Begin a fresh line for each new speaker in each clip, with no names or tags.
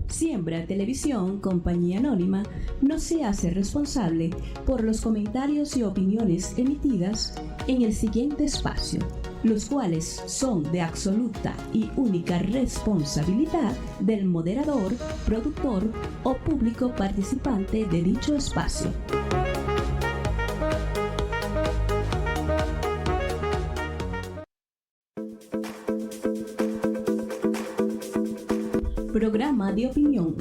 Siembra Televisión, compañía anónima, no se hace responsable por los comentarios y opiniones emitidas en el siguiente espacio, los cuales son de absoluta y única responsabilidad del moderador, productor o público participante de dicho espacio. Programa de opinión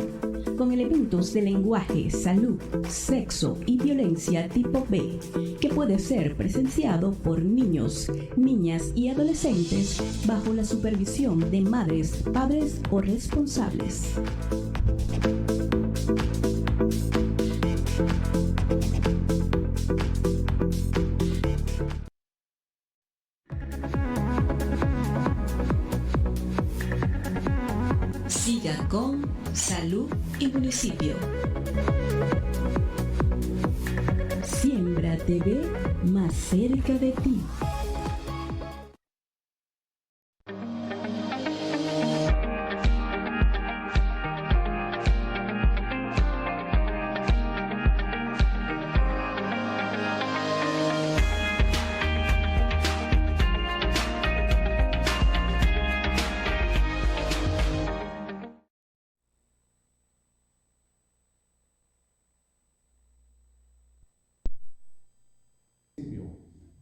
con elementos de lenguaje, salud, sexo y violencia tipo B, que puede ser presenciado por niños, niñas y adolescentes bajo la supervisión de madres, padres o responsables. Siga con Salud y Municipio. Siembra TV, más cerca de ti.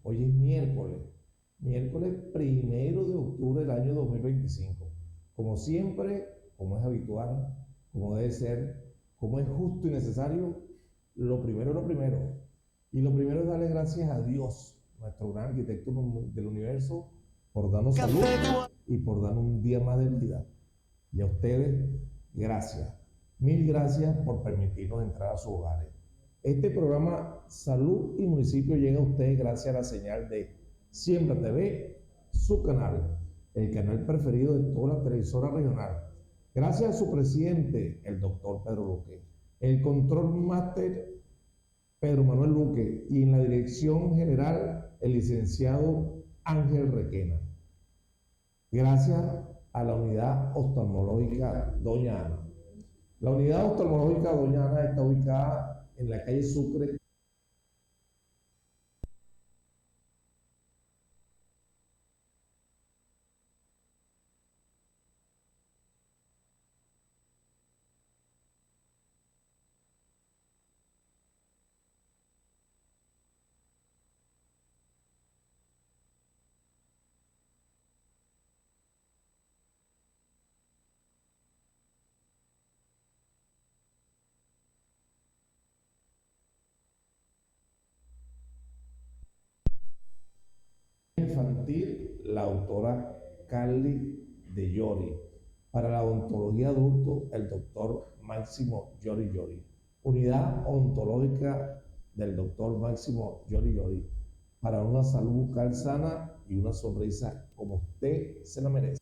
Hoy es miércoles 1 de octubre del año 2025. Como siempre, como es habitual, como debe ser, como es justo y necesario, lo primero es lo primero. Y lo primero es darle gracias a Dios, nuestro gran arquitecto del universo, por darnos salud y por darnos un día más de vida. Y a ustedes, gracias. Mil gracias por permitirnos entrar a sus hogares. Este programa Salud y Municipio llega a ustedes gracias a la señal de Siembra TV, su canal, el canal preferido de toda la televisora regional. Gracias a su presidente, el doctor Pedro Luque, el control máster Pedro Manuel Luque y en la dirección general el licenciado Ángel Requena. Gracias a la unidad oftalmológica Doña Ana. La unidad oftalmológica Doña Ana está ubicada en la calle Sucre. Infantil, la autora Carly de Llori. Para la odontología adulto, el doctor Máximo Llori Llori. Unidad ontológica del doctor Máximo Llori Llori. Para una salud bucal sana y una sonrisa como usted se la merece.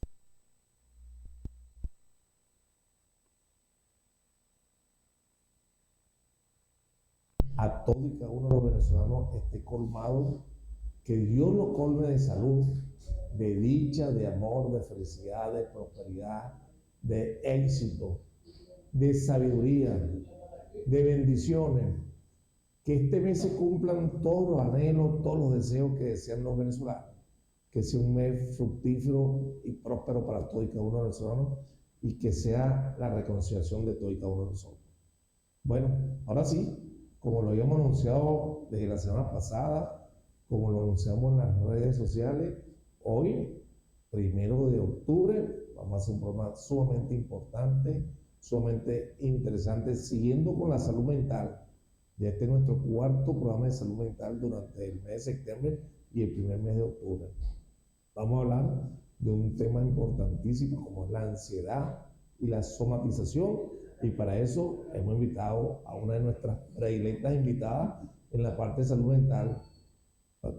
A todos y cada uno de los venezolanos esté colmado, que Dios lo colme de salud, de dicha, de amor, de felicidad, de prosperidad, de éxito, de sabiduría, de bendiciones. Que este mes se cumplan todos los anhelos, todos los deseos que desean los venezolanos. Que sea un mes fructífero y próspero para todos y cada uno de los venezolanos y que sea la reconciliación de todos y cada uno de nosotros. Bueno, ahora sí, como lo habíamos anunciado desde la semana pasada, como lo anunciamos en las redes sociales, hoy, 1 de octubre, vamos a hacer un programa sumamente importante, sumamente interesante, siguiendo con la salud mental. Ya este es nuestro cuarto programa de salud mental durante el mes de septiembre y el primer mes de octubre. Vamos a hablar de un tema importantísimo como es la ansiedad y la somatización, y para eso hemos invitado a una de nuestras predilectas invitadas en la parte de salud mental.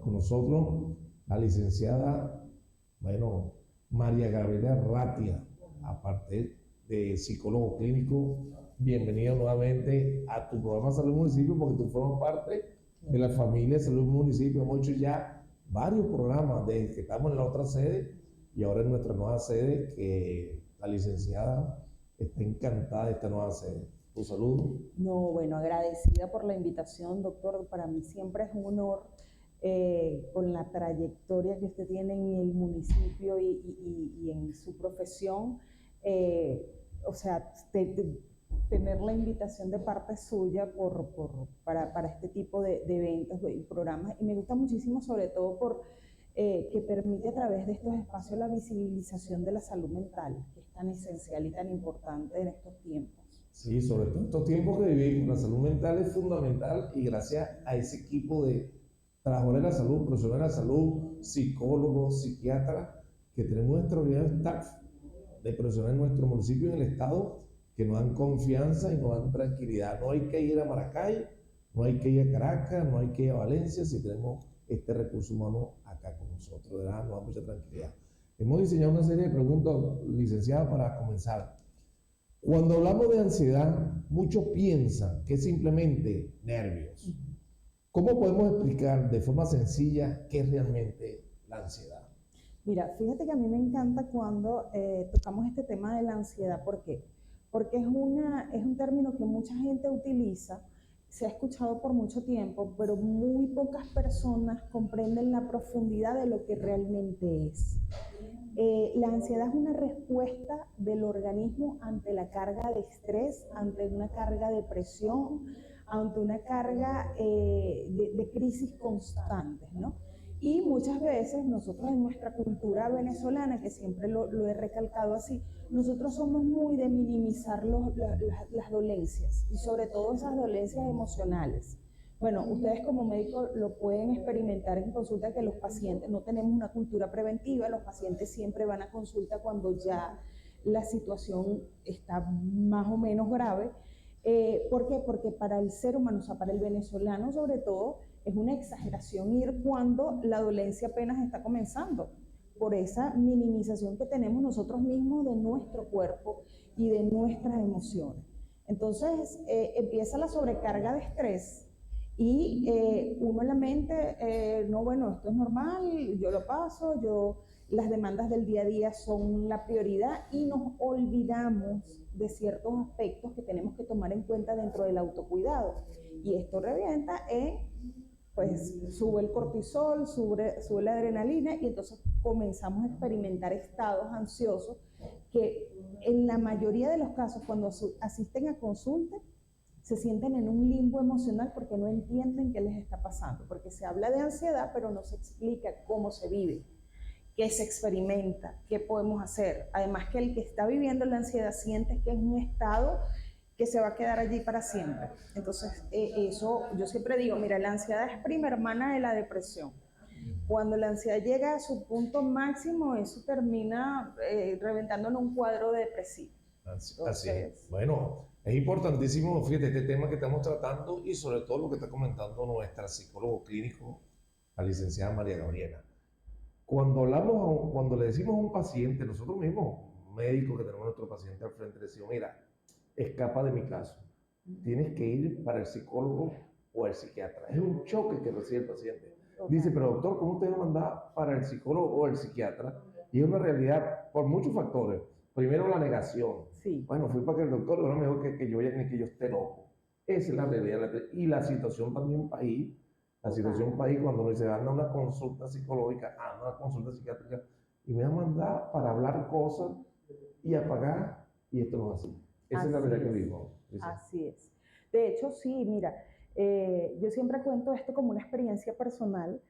Con nosotros la licenciada, bueno, María Gabriela Ratia, aparte de psicólogo clínico. Bienvenida nuevamente a tu programa Salud Municipio, porque tú formas parte de la familia Salud Municipio. Hemos hecho ya varios programas desde que estamos en la otra sede y ahora en nuestra nueva sede, que la licenciada está encantada de esta nueva sede. Tu saludo.
No, bueno, agradecida por la invitación, doctor. Para mí siempre es un honor con la trayectoria que usted tiene en el municipio y en su profesión. O sea, tener la invitación de parte suya para este tipo de eventos y programas. Y me gusta muchísimo, sobre todo por que permite a través de estos espacios la visibilización de la salud mental, que es tan esencial y tan importante en estos tiempos.
Sí, sobre todo estos tiempos que vivimos, la salud mental es fundamental y gracias a ese equipo de trabajadores de la salud, profesionales de la salud, psicólogos, psiquiatras, que tenemos nuestro unidad de staff de profesionales en nuestro municipio y en el estado, que nos dan confianza y nos dan tranquilidad. No hay que ir a Maracay, no hay que ir a Caracas, no hay que ir a Valencia, si tenemos este recurso humano acá con nosotros, ¿verdad? Nos da mucha tranquilidad. Hemos diseñado una serie de preguntas, licenciada, para comenzar. Cuando hablamos de ansiedad, muchos piensan que es simplemente nervios. ¿Cómo podemos explicar de forma sencilla qué es realmente la ansiedad?
Mira, fíjate que a mí me encanta cuando tocamos este tema de la ansiedad. ¿Por qué? Porque es un término que mucha gente utiliza, se ha escuchado por mucho tiempo, pero muy pocas personas comprenden la profundidad de lo que realmente es. La ansiedad es una respuesta del organismo ante la carga de estrés, ante una carga de presión, ante una carga de crisis constantes, ¿no? Y muchas veces nosotros en nuestra cultura venezolana, que siempre lo he recalcado así, nosotros somos muy de minimizar las dolencias y sobre todo esas dolencias emocionales. Bueno, ustedes como médicos lo pueden experimentar en consulta, que los pacientes no tenemos una cultura preventiva, los pacientes siempre van a consulta cuando ya la situación está más o menos grave. ¿Por qué? Porque para el ser humano, o sea, para el venezolano sobre todo, es una exageración ir cuando la dolencia apenas está comenzando, por esa minimización que tenemos nosotros mismos de nuestro cuerpo y de nuestras emociones. Entonces empieza la sobrecarga de estrés y uno en la mente, no, bueno, esto es normal, yo lo paso, las demandas del día a día son la prioridad y nos olvidamos de ciertos aspectos que tenemos que tomar en cuenta dentro del autocuidado. Y esto revienta pues sube el cortisol, sube la adrenalina y entonces comenzamos a experimentar estados ansiosos que en la mayoría de los casos cuando asisten a consulta se sienten en un limbo emocional porque no entienden qué les está pasando, porque se habla de ansiedad pero no se explica cómo se vive, qué se experimenta, qué podemos hacer. Además que el que está viviendo la ansiedad siente que es un estado que se va a quedar allí para siempre. Entonces, eso yo siempre digo, mira, la ansiedad es prima hermana de la depresión. Cuando la ansiedad llega a su punto máximo, eso termina reventando en un cuadro depresivo.
Así es. Bueno, es importantísimo, fíjate, este tema que estamos tratando y sobre todo lo que está comentando nuestra psicólogo clínico, la licenciada María Gabriela. Cuando le decimos a un paciente, nosotros mismos, médicos que tenemos a nuestro paciente al frente, le decimos, mira, escapa de mi caso, tienes que ir para el psicólogo o el psiquiatra. Es un choque que recibe el paciente. Dice, pero doctor, ¿cómo usted me manda para el psicólogo o el psiquiatra? Y es una realidad por muchos factores. Primero, la negación.
Sí.
Bueno, fui para que el doctor, ahora mejor que yo esté loco. Esa es la realidad. Y la situación también país, cuando uno dice, anda a una consulta psicológica, anda a una consulta psiquiátrica, y me va a mandar para hablar cosas y a pagar, y esto no es así. Esa es la realidad que vivimos.
Así es. De hecho, sí, mira, yo siempre cuento esto como una experiencia personal,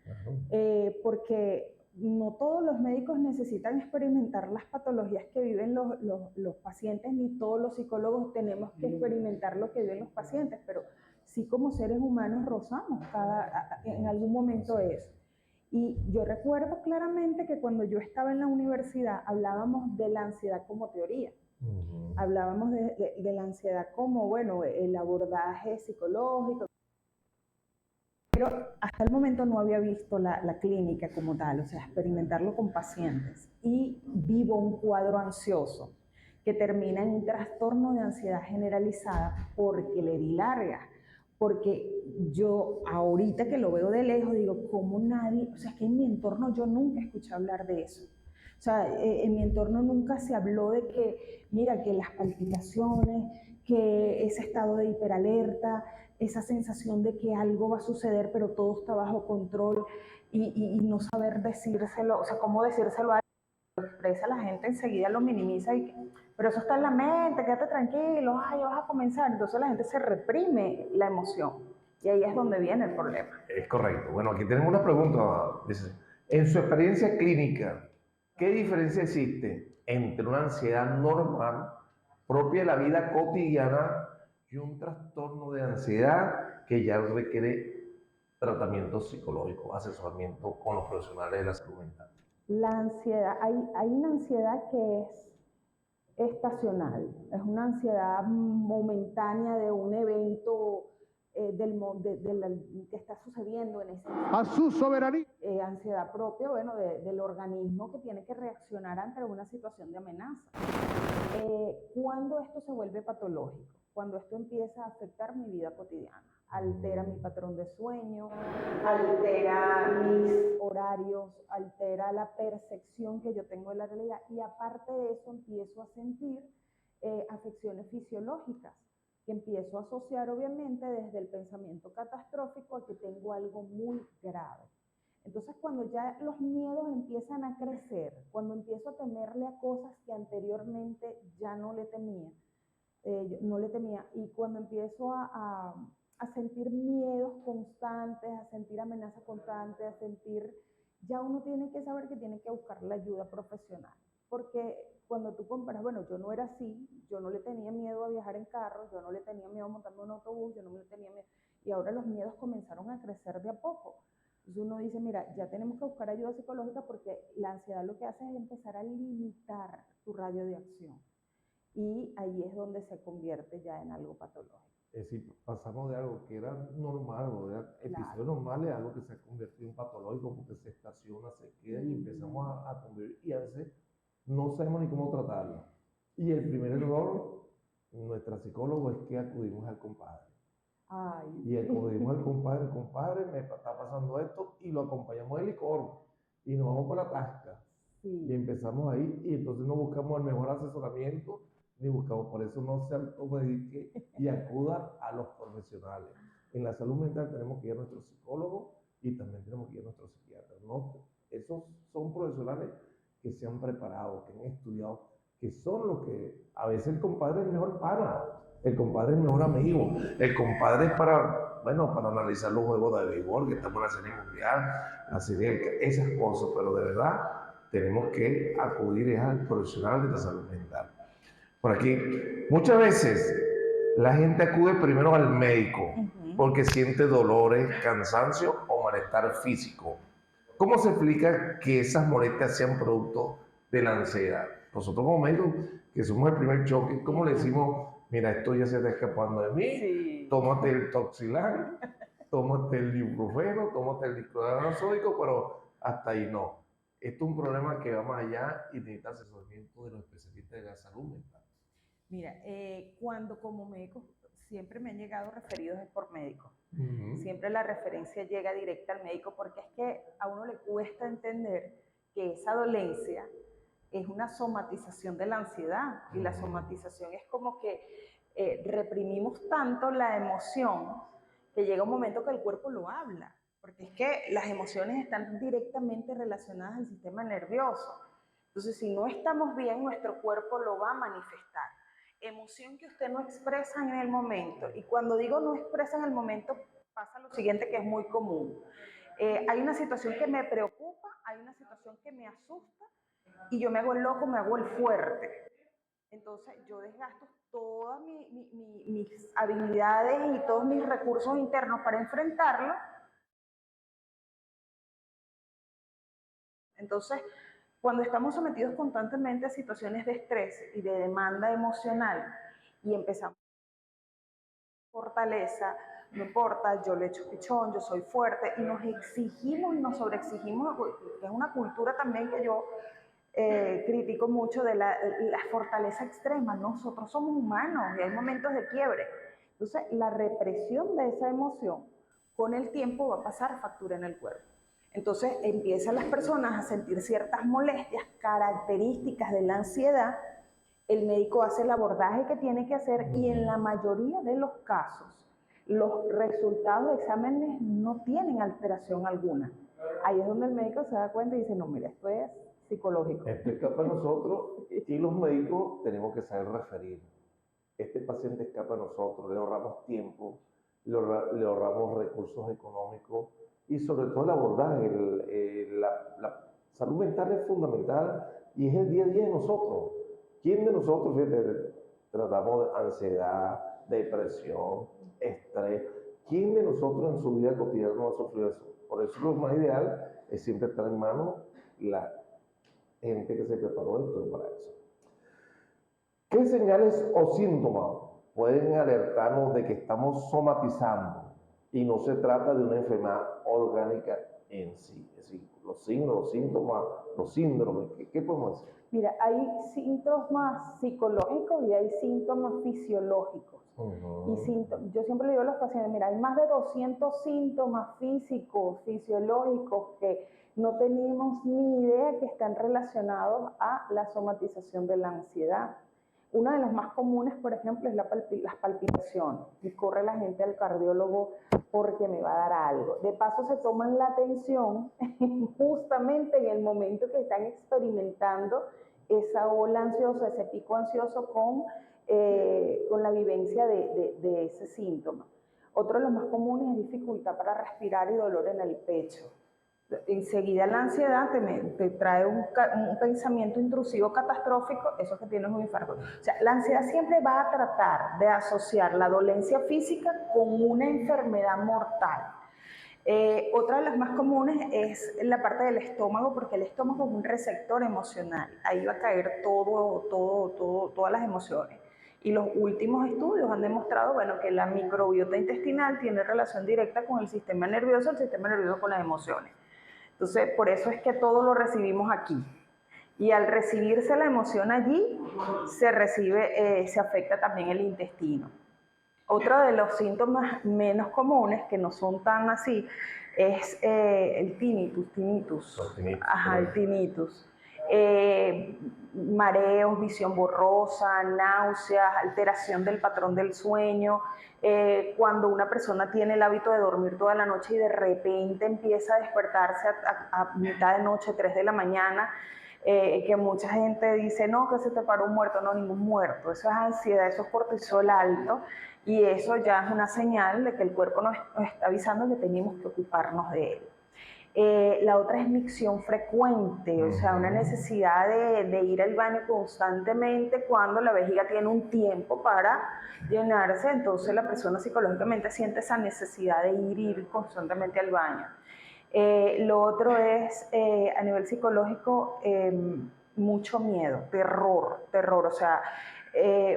porque no todos los médicos necesitan experimentar las patologías que viven los pacientes, ni todos los psicólogos tenemos que experimentar lo que viven los pacientes, pero sí como seres humanos rozamos en algún momento eso. Y yo recuerdo claramente que cuando yo estaba en la universidad hablábamos de la ansiedad como teoría. Hablábamos de la ansiedad como, bueno, el abordaje psicológico, Pero hasta el momento no había visto la clínica como tal, o sea, experimentarlo con pacientes. Y vivo un cuadro ansioso que termina en un trastorno de ansiedad generalizada porque le di larga. Porque yo ahorita que lo veo de lejos digo, ¿cómo nadie? O sea, es que en mi entorno yo nunca escuché hablar de eso. O sea, en mi entorno nunca se habló de que, mira, que las palpitaciones, que ese estado de hiperalerta, esa sensación de que algo va a suceder, pero todo está bajo control y no saber decírselo, o sea, cómo decírselo a lo expresa la gente enseguida lo minimiza y pero eso está en la mente, quédate tranquilo, ay, ya vas a comenzar. Entonces la gente se reprime la emoción y ahí es donde viene el problema.
Es correcto. Bueno, aquí tenemos una pregunta. Dice, en su experiencia clínica, ¿qué diferencia existe entre una ansiedad normal, propia de la vida cotidiana, y un trastorno de ansiedad que ya requiere tratamiento psicológico, asesoramiento con los profesionales de la salud mental?
La ansiedad, hay una ansiedad que es estacional, es una ansiedad momentánea de un evento que está sucediendo en ese momento.
A su soberanía.
Ansiedad propia, bueno, del organismo que tiene que reaccionar ante una situación de amenaza. ¿Cuándo esto se vuelve patológico? Cuando esto empieza a afectar mi vida cotidiana, altera mi patrón de sueño, altera mis horarios, altera la percepción que yo tengo de la realidad y aparte de eso empiezo a sentir afecciones fisiológicas que empiezo a asociar obviamente desde el pensamiento catastrófico a que tengo algo muy grave. Entonces, cuando ya los miedos empiezan a crecer, cuando empiezo a temerle a cosas que anteriormente ya no le temía, y cuando empiezo a sentir miedos constantes, a sentir amenazas constantes, a sentir, ya uno tiene que saber que tiene que buscar la ayuda profesional. Porque cuando tú comparas, bueno, yo no era así, yo no le tenía miedo a viajar en carro, yo no le tenía miedo a montarme en un autobús, yo no le tenía miedo, y ahora los miedos comenzaron a crecer de a poco. Entonces uno dice, mira, ya tenemos que buscar ayuda psicológica porque la ansiedad lo que hace es empezar a limitar tu radio de acción. Y ahí es donde se convierte ya en algo patológico.
Es decir, pasamos de algo que era normal, o de episodios normales, a algo que se ha convertido en patológico porque se estaciona, se queda y empezamos a convivir y a veces no sabemos ni cómo tratarlo. Y el primer error, nuestra psicóloga, es que acudimos al compadre.
Ay,
y acudimos al compadre, me está pasando esto, y lo acompañamos de licor y nos vamos por la tasca.
sí.
Y empezamos ahí y entonces no buscamos el mejor asesoramiento ni buscamos, por eso no se automedique y acuda a los profesionales. En la salud mental tenemos que ir a nuestro psicólogo y también tenemos que ir a nuestro psiquiatra, ¿no? Esos son profesionales que se han preparado, que han estudiado, que son los que, a veces el compadre es el mejor pana, el compadre es el mejor amigo, el compadre es para, bueno, para analizar los juegos de béisbol, que estamos en la serie mundial, así que esas cosas, pero de verdad tenemos que acudir al profesional de la salud mental. Por aquí, muchas veces la gente acude primero al médico porque siente dolores, cansancio o malestar físico. ¿Cómo se explica que esas molestias sean producto de la ansiedad? Nosotros como médicos, que somos el primer choque, ¿cómo le decimos, mira, esto ya se está escapando de mí, sí, tómate el Toxilán, tómate el ibuprofeno, tómate el dicloranato sódico, pero hasta ahí no? Esto es un problema que va más allá y necesita asesoramiento de los especialistas de la salud mental.
Mira, cuando como médico siempre me han llegado referidos por médicos. Siempre la referencia llega directa al médico porque es que a uno le cuesta entender que esa dolencia es una somatización de la ansiedad y la somatización es como que reprimimos tanto la emoción que llega un momento que el cuerpo lo habla, porque es que las emociones están directamente relacionadas al sistema nervioso. Entonces, si no estamos bien, nuestro cuerpo lo va a manifestar. Emoción que usted no expresa en el momento. Y cuando digo no expresa en el momento, pasa lo siguiente que es muy común. Hay una situación que me preocupa, hay una situación que me asusta y yo me hago el loco, me hago el fuerte. Entonces yo desgasto todas mis habilidades y todos mis recursos internos para enfrentarlo. Entonces, cuando estamos sometidos constantemente a situaciones de estrés y de demanda emocional y empezamos fortaleza, no importa, yo le echo pichón, yo soy fuerte, y nos exigimos, nos sobreexigimos, que es una cultura también que yo critico mucho de la fortaleza extrema. Nosotros somos humanos y hay momentos de quiebre. Entonces, la represión de esa emoción con el tiempo va a pasar factura en el cuerpo. Entonces, empiezan las personas a sentir ciertas molestias características de la ansiedad. El médico hace el abordaje que tiene que hacer y en la mayoría de los casos, los resultados de exámenes no tienen alteración alguna. Ahí es donde el médico se da cuenta y dice, no, mira, esto es psicológico.
Esto escapa a nosotros y los médicos tenemos que saber referir. Este paciente escapa a nosotros, le ahorramos tiempo, le ahorramos recursos económicos y sobre todo el abordaje. La salud mental es fundamental y es el día a día de nosotros. ¿Quién de nosotros, fíjate, tratamos de ansiedad, depresión, estrés? ¿Quién de nosotros en su vida cotidiana no ha sufrido eso? Por eso lo más ideal es siempre estar en manos la gente que se preparó esto para eso. ¿Qué señales o síntomas pueden alertarnos de que estamos somatizando y no se trata de una enfermedad orgánica en sí? Es decir, los signos, los síntomas, los síndromes, ¿qué podemos decir?
Mira, hay síntomas psicológicos y hay síntomas fisiológicos. Yo siempre le digo a los pacientes, mira, hay más de 200 síntomas físicos, fisiológicos que no tenemos ni idea que están relacionados a la somatización de la ansiedad. Uno de los más comunes, por ejemplo, es las palpitaciones. Y corre la gente al cardiólogo porque me va a dar algo. De paso, se toman la atención justamente en el momento que están experimentando esa ola ansiosa, ese pico ansioso con la vivencia de ese síntoma. Otro de los más comunes es dificultad para respirar y dolor en el pecho. Enseguida la ansiedad te trae un pensamiento intrusivo catastrófico, eso que tienes un infarto. O sea, la ansiedad siempre va a tratar de asociar la dolencia física con una enfermedad mortal. Otra de las más comunes es la parte del estómago, porque el estómago es un receptor emocional. Ahí va a caer todas las emociones. Y los últimos estudios han demostrado, bueno, que la microbiota intestinal tiene relación directa con el sistema nervioso con las emociones. Entonces, por eso es que todo lo recibimos aquí. Y al recibirse la emoción allí, se afecta también el intestino. Otro de los síntomas menos comunes, que no son tan así, es el tinnitus. Ajá, el tinnitus. Mareos, visión borrosa, náuseas, alteración del patrón del sueño. Cuando una persona tiene el hábito de dormir toda la noche y de repente empieza a despertarse a mitad de noche, 3 de la mañana, que mucha gente dice, no, que se te paró un muerto. No, ningún muerto. Eso es ansiedad, eso es cortisol alto. Y eso ya es una señal de que el cuerpo nos está avisando que tenemos que ocuparnos de él. La otra es micción frecuente, o sea, una necesidad de ir al baño constantemente cuando la vejiga tiene un tiempo para llenarse. Entonces la persona psicológicamente siente esa necesidad de ir constantemente al baño. Lo otro es, a nivel psicológico, mucho miedo, terror, o sea,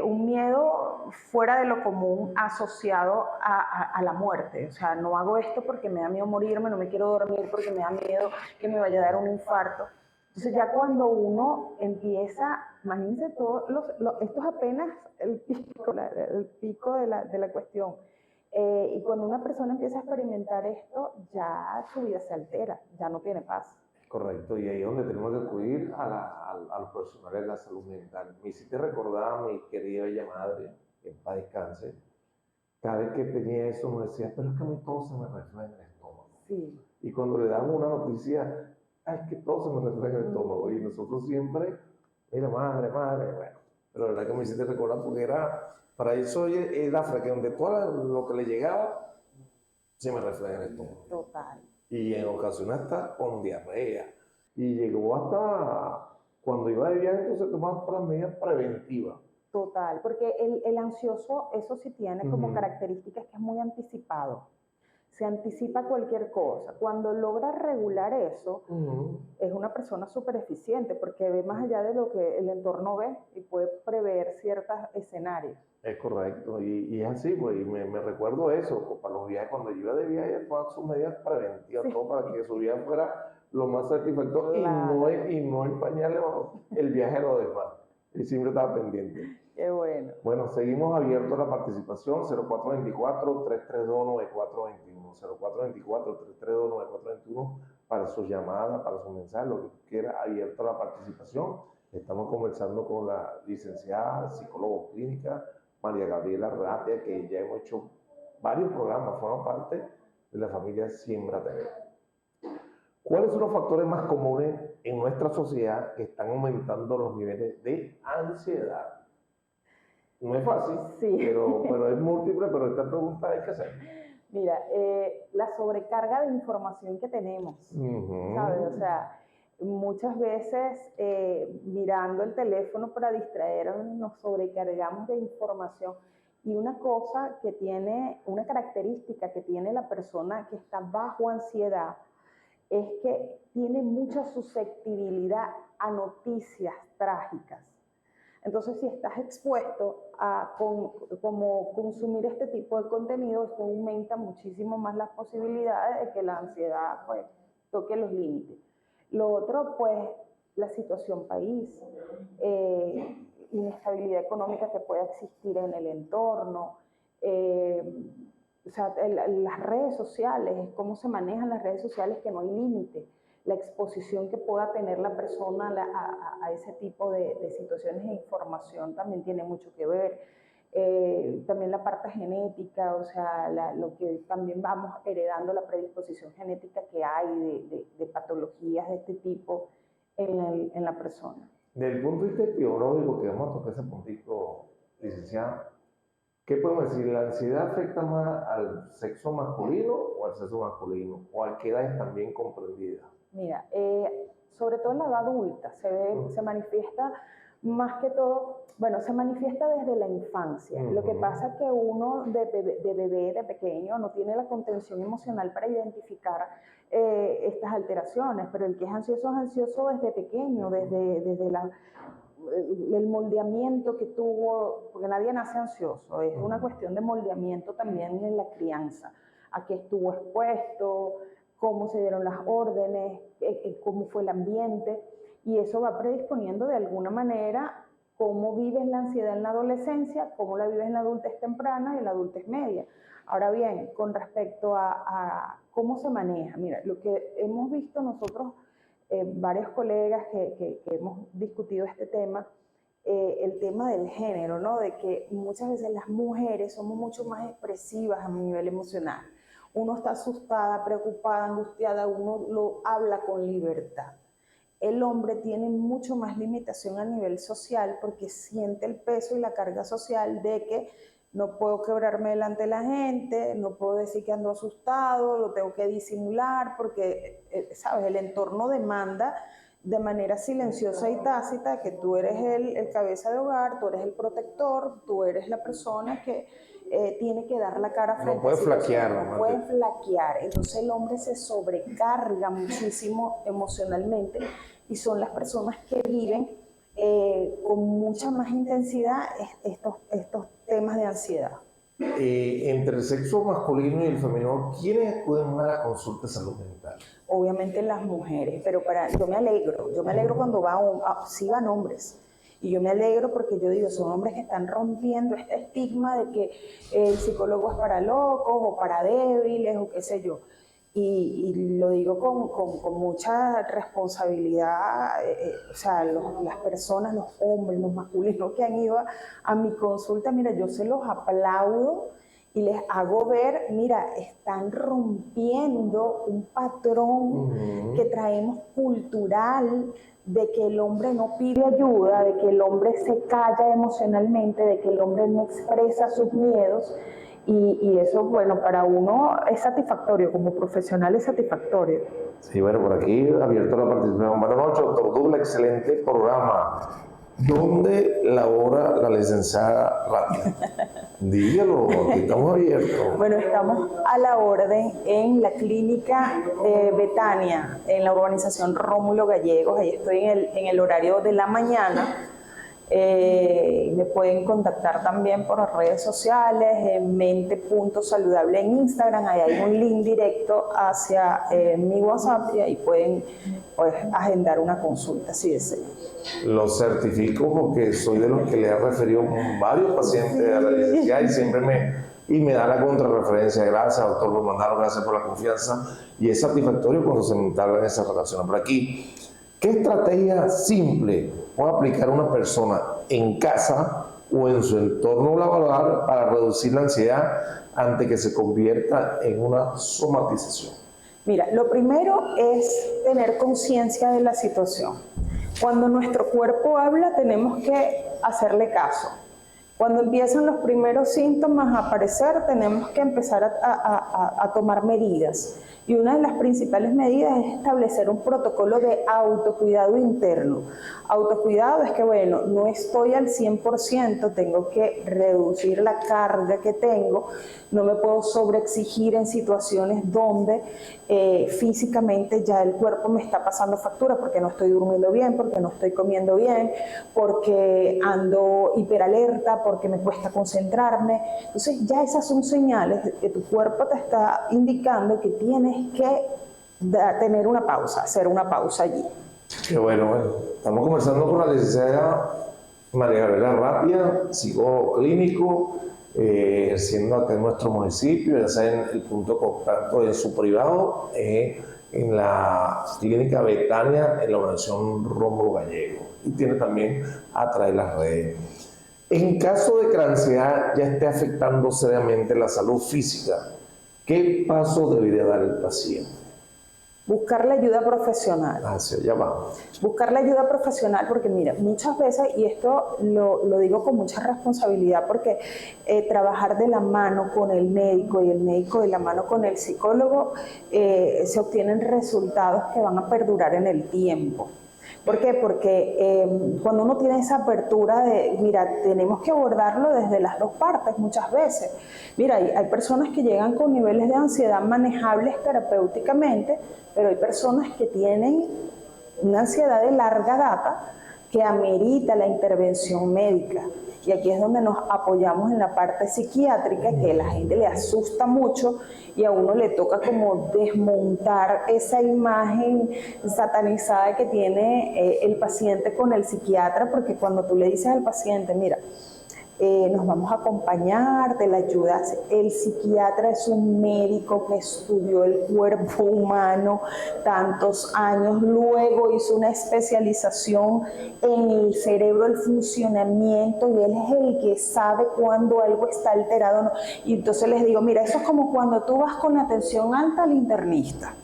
un miedo fuera de lo común asociado a la muerte. O sea, no hago esto porque me da miedo morirme, no me quiero dormir porque me da miedo que me vaya a dar un infarto. Entonces ya cuando uno empieza, imagínense esto es apenas el pico de la cuestión. Y cuando una persona empieza a experimentar esto, ya su vida se altera, ya no tiene paz.
Correcto, y ahí es donde tenemos que acudir a los profesionales de la salud mental. Me hiciste recordar a mi querida bella madre, que en paz descanse. Cada vez que tenía eso me decía, pero es que a mí todo se me refleja en el estómago.
Sí.
Y cuando le damos una noticia, es que todo se me refleja en el estómago. Y nosotros siempre, mira, madre, bueno. Pero la verdad que me hiciste recordar porque para eso era donde todo lo que le llegaba se me refleja en el estómago.
Total.
Y en ocasiones hasta con diarrea. Y llegó hasta cuando iba de viaje, entonces tomaba todas las medidas preventivas.
Total, porque el ansioso, eso sí tiene como características que es muy anticipado. se anticipa cualquier cosa. Cuando logra regular eso, es una persona súper eficiente porque ve más allá de lo que el entorno ve y puede prever ciertos escenarios.
Es correcto, y es así, pues, y me recuerdo eso, pues, para los viajes, cuando yo iba de viaje, todas sus medidas preventivas, sí, todo para que su viaje fuera lo más satisfactorio, claro, y no empañarle el viaje a los demás, y siempre estaba pendiente.
Qué bueno.
Bueno, seguimos abiertos a la participación, 0424-332-9421, 0424-332-9421, para sus llamadas, para sus mensajes, lo que quiera, abierto a la participación. Estamos conversando con la licenciada psicóloga clínica María Gabriela Ratia, que ya hemos hecho varios programas, forman parte de la familia Siembra TV. ¿Cuáles son los factores más comunes en nuestra sociedad que están aumentando los niveles de ansiedad? No es fácil, sí, pero es múltiple, pero esta pregunta hay que hacer.
Mira, la sobrecarga de información que tenemos, ¿sabes? O sea, muchas veces mirando el teléfono para distraernos nos sobrecargamos de información. Y una cosa que tiene, una característica que tiene la persona que está bajo ansiedad es que tiene mucha susceptibilidad a noticias trágicas. Entonces, si estás expuesto a como consumir este tipo de contenido, esto aumenta muchísimo más las posibilidades de que la ansiedad pues, toque los límites. Lo otro, pues, la situación país, inestabilidad económica que pueda existir en el entorno, o sea, las redes sociales, cómo se manejan las redes sociales, que no hay límite, la exposición que pueda tener la persona a ese tipo de situaciones e información también tiene mucho que ver. También la parte genética, o sea, lo que también vamos heredando, la predisposición genética que hay de patologías de este tipo en la persona.
Desde el punto de vista biológico, que vamos a tocar ese puntito, licenciada, ¿qué podemos decir? ¿La ansiedad afecta más al sexo masculino o al sexo masculino? ¿O a qué edades también comprendida?
Mira, sobre todo en la edad adulta, se manifiesta más que todo, bueno, se manifiesta desde la infancia. Lo que pasa es que uno de bebé, de pequeño, no tiene la contención emocional para identificar estas alteraciones, pero el que es ansioso desde pequeño, desde el moldeamiento que tuvo, porque nadie nace ansioso, es una cuestión de moldeamiento también en la crianza, a qué estuvo expuesto, cómo se dieron las órdenes, cómo fue el ambiente, y eso va predisponiendo de alguna manera cómo vives la ansiedad en la adolescencia, cómo la vives en la adultez temprana y en la adultez media. Ahora bien, con respecto a cómo se maneja, mira, lo que hemos visto nosotros, varios colegas que hemos discutido este tema, el tema del género, ¿no? De que muchas veces las mujeres somos mucho más expresivas a nivel emocional. Uno está asustada, preocupada, angustiada, uno lo habla con libertad. El hombre tiene mucho más limitación a nivel social porque siente el peso y la carga social de que no puedo quebrarme delante de la gente, no puedo decir que ando asustado, lo tengo que disimular porque, ¿sabes? El entorno demanda de manera silenciosa y tácita que tú eres el cabeza de hogar, tú eres el protector, tú eres la persona que tiene que dar la cara frente
no puede flaquear.
No puede flaquear. Entonces el hombre se sobrecarga muchísimo emocionalmente y son las personas que viven con mucha más intensidad estos temas de ansiedad.
Entre el sexo masculino y el femenino, ¿quiénes acuden más a la consulta de salud mental?
Obviamente las mujeres, pero yo me alegro cuando sí van hombres. Y yo me alegro porque yo digo, son hombres que están rompiendo este estigma de que el psicólogo es para locos o para débiles o qué sé yo. Y lo digo con mucha responsabilidad, o sea, las personas, los hombres, los masculinos que han ido a mi consulta, mira, yo se los aplaudo y les hago ver, mira, están rompiendo un patrón que traemos cultural, de que el hombre no pide ayuda, de que el hombre se calla emocionalmente, de que el hombre no expresa sus miedos, y eso, bueno, para uno es satisfactorio, como profesional es satisfactorio.
Sí, bueno, por aquí abierto la participación. Buenas noches, doctor Douglas, excelente programa. ¿Dónde labora la licenciada Ratia? Dígalo, aquí estamos abiertos.
Bueno, estamos a la orden en la clínica Betania, en la urbanización Rómulo Gallegos. Ahí estoy en el horario de la mañana. Me pueden contactar también por las redes sociales, en mente.saludable en Instagram. Ahí hay un link directo hacia mi WhatsApp y ahí pueden pues, agendar una consulta si desean.
Lo certifico porque soy de los que le he referido varios pacientes a la licenciada y siempre me da la contrarreferencia. Gracias, doctor, por mandarlo, gracias por la confianza. Y es satisfactorio cuando se entablan esas relaciones. Por aquí, ¿qué estrategia simple puede aplicar una persona en casa o en su entorno laboral para reducir la ansiedad antes que se convierta en una somatización?
Mira, lo primero es tener conciencia de la situación. Cuando nuestro cuerpo habla, tenemos que hacerle caso. Cuando empiezan los primeros síntomas a aparecer, tenemos que empezar a tomar medidas. Y una de las principales medidas es establecer un protocolo de autocuidado interno. Autocuidado es que, bueno, no estoy al 100%, tengo que reducir la carga que tengo, no me puedo sobreexigir en situaciones donde físicamente ya el cuerpo me está pasando factura porque no estoy durmiendo bien, porque no estoy comiendo bien, porque ando hiperalerta, porque me cuesta concentrarme. Entonces ya esas son señales de que tu cuerpo te está indicando que tienes que tener una pausa, hacer una pausa allí.
Qué bueno. Estamos conversando con la licenciada María Gabriela Ratia, psicólogo clínico, ejerciendo acá en nuestro municipio, ya sea en el punto de contacto en su privado, en la clínica Betania, en la organización Rómulo Gallego, y tiene también a través de las redes. En caso de que la ansiedad ya esté afectando seriamente la salud física, ¿qué paso debería dar el paciente?
Buscar la ayuda profesional.
Hacia allá vamos.
Buscar la ayuda profesional porque, mira, muchas veces, y esto lo digo con mucha responsabilidad, porque trabajar de la mano con el médico y el médico de la mano con el psicólogo, se obtienen resultados que van a perdurar en el tiempo. ¿Por qué? Porque cuando uno tiene esa apertura de, mira, tenemos que abordarlo desde las dos partes muchas veces. Mira, hay personas que llegan con niveles de ansiedad manejables terapéuticamente, pero hay personas que tienen una ansiedad de larga data que amerita la intervención médica. Y aquí es donde nos apoyamos en la parte psiquiátrica, que a la gente le asusta mucho y a uno le toca como desmontar esa imagen satanizada que tiene el paciente con el psiquiatra, porque cuando tú le dices al paciente, mira, nos vamos a acompañar, te la ayudas. El psiquiatra es un médico que estudió el cuerpo humano tantos años, luego hizo una especialización en el cerebro, el funcionamiento, y él es el que sabe cuando algo está alterado o no. Y entonces les digo, mira, eso es como cuando tú vas con atención alta al internista.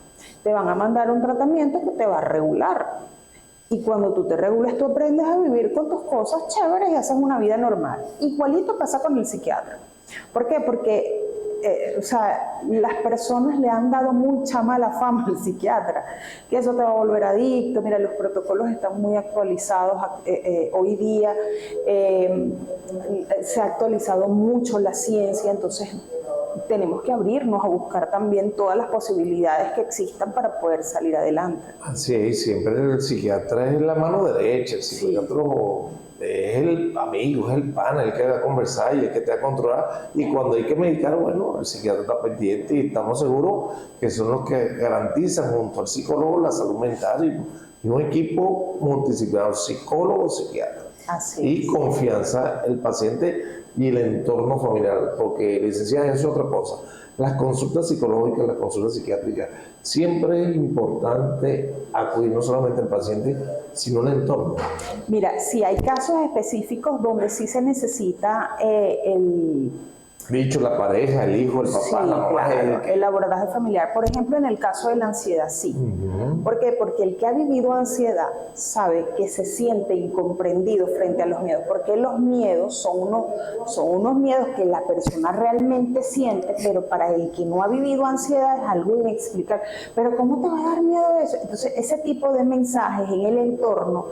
Te van a mandar un tratamiento que te va a regular. Y cuando tú te regulas, tú aprendes a vivir con tus cosas chéveres y haces una vida normal. Igualito pasa con el psiquiatra. ¿Por qué? Porque las personas le han dado mucha mala fama al psiquiatra, que eso te va a volver adicto. Mira, los protocolos están muy actualizados hoy día, se ha actualizado mucho la ciencia, entonces tenemos que abrirnos a buscar también todas las posibilidades que existan para poder salir adelante.
Así es, siempre el psiquiatra es la mano derecha, el psiquiatra es el amigo, es el pana, el que va a conversar y el que te va a controlar. Y cuando hay que medicar, bueno, el psiquiatra está pendiente y estamos seguros que son los que garantizan junto al psicólogo la salud mental y un equipo multidisciplinario, psicólogo, psiquiatra.
Así
y confianza el paciente y el entorno familiar, porque licenciada, eso es otra cosa. Las consultas psicológicas, las consultas psiquiátricas, siempre es importante acudir no solamente al paciente, sino al entorno.
Mira, si hay casos específicos donde sí se necesita
Dicho, la pareja, el hijo, el papá,
sí,
la mamá.
Claro, el abordaje familiar. Por ejemplo, en el caso de la ansiedad, sí. ¿Por qué? Porque el que ha vivido ansiedad sabe que se siente incomprendido frente a los miedos. Porque los miedos son unos miedos que la persona realmente siente, pero para el que no ha vivido ansiedad es algo inexplicable. Pero ¿cómo te va a dar miedo eso? Entonces, ese tipo de mensajes en el entorno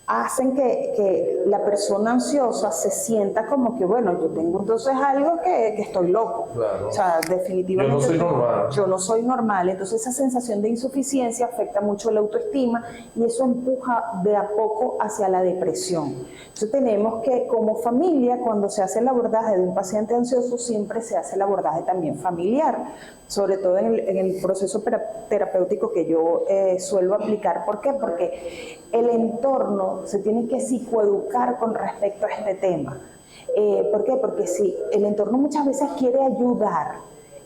hacen que la persona ansiosa se sienta como que, bueno, yo tengo entonces algo que estoy loco.
Claro.
O sea, definitivamente
Yo no soy normal.
yo no soy normal. Entonces esa sensación de insuficiencia afecta mucho la autoestima y eso empuja de a poco hacia la depresión. Entonces tenemos que, como familia, cuando se hace el abordaje de un paciente ansioso, siempre se hace el abordaje también familiar, sobre todo en el proceso terapéutico que yo suelo aplicar. ¿Por qué? Porque el entorno se tiene que psicoeducar con respecto a este tema. ¿Por qué? Porque sí, el entorno muchas veces quiere ayudar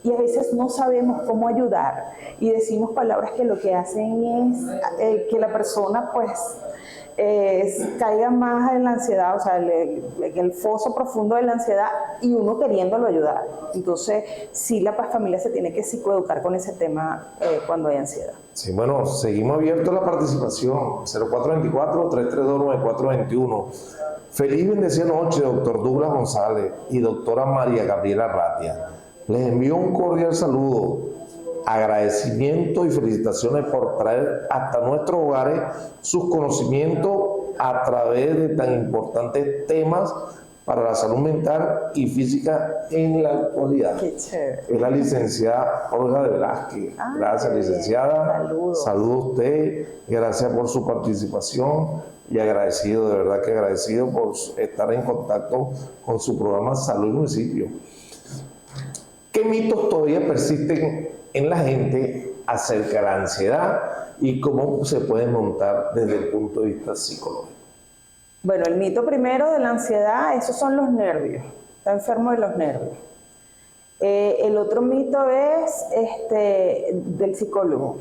y a veces no sabemos cómo ayudar y decimos palabras que lo que hacen es que la persona pues caiga más en la ansiedad, o sea, en el foso profundo de la ansiedad y uno queriéndolo ayudar. Entonces, sí, la familia se tiene que psicoeducar con ese tema cuando hay ansiedad.
Sí, bueno, seguimos abiertos a la participación. 0424-332-9421. Feliz y bendecida noche, doctor Douglas González y doctora María Gabriela Ratia. Les envío un cordial saludo, agradecimiento y felicitaciones por traer hasta nuestros hogares sus conocimientos a través de tan importantes temas para la salud mental y física en la actualidad.
Qué chévere.
Es la licenciada Olga de Velázquez. Gracias, licenciada.
Saludos.
Saludos a usted. Gracias por su participación y agradecido, de verdad que agradecido por estar en contacto con su programa Salud y Municipio. ¿Qué mitos todavía persisten en la gente acerca de la ansiedad y cómo se pueden montar desde el punto de vista psicológico?
Bueno, el mito primero de la ansiedad, esos son los nervios. Está enfermo de los nervios. El otro mito es del psicólogo.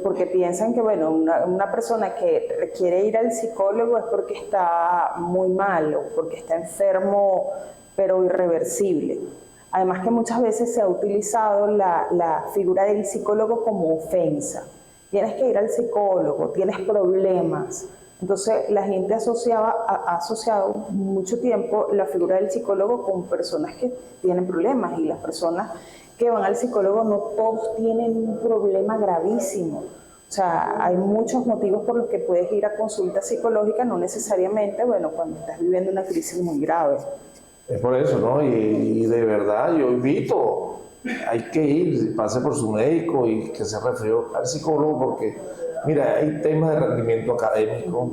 Porque piensan que, bueno, una persona que requiere ir al psicólogo es porque está muy mal o porque está enfermo, pero irreversible. Además que muchas veces se ha utilizado la figura del psicólogo como ofensa. Tienes que ir al psicólogo, tienes problemas. Entonces la gente ha asociado mucho tiempo la figura del psicólogo con personas que tienen problemas, y las personas que van al psicólogo no todos tienen un problema gravísimo. O sea, hay muchos motivos por los que puedes ir a consulta psicológica, no necesariamente, bueno, cuando estás viviendo una crisis muy grave.
Es por eso, ¿no? Y de verdad yo invito, hay que ir, pase por su médico y que se refiera al psicólogo, porque mira, hay temas de rendimiento académico,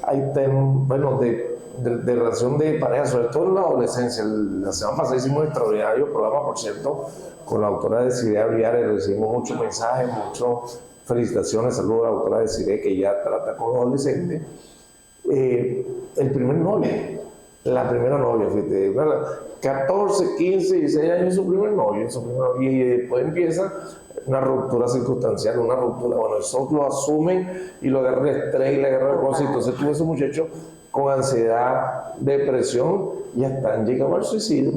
hay temas, bueno, de relación de pareja, sobre todo en la adolescencia. La semana pasada hicimos un extraordinario programa, por cierto, con la doctora Desiree Aviares, recibimos muchos mensajes, muchas felicitaciones, saludos a la doctora Desiree, que ya trata con adolescentes. El primer novio, la primera novia, fíjate, 14, 15, 16 años su primer novio, y después empieza una ruptura circunstancial, una ruptura, bueno, eso lo asumen y lo agarran de estrés y le agarran el cosas. Entonces tuve ese muchacho con ansiedad, depresión y hasta han llegado al suicidio.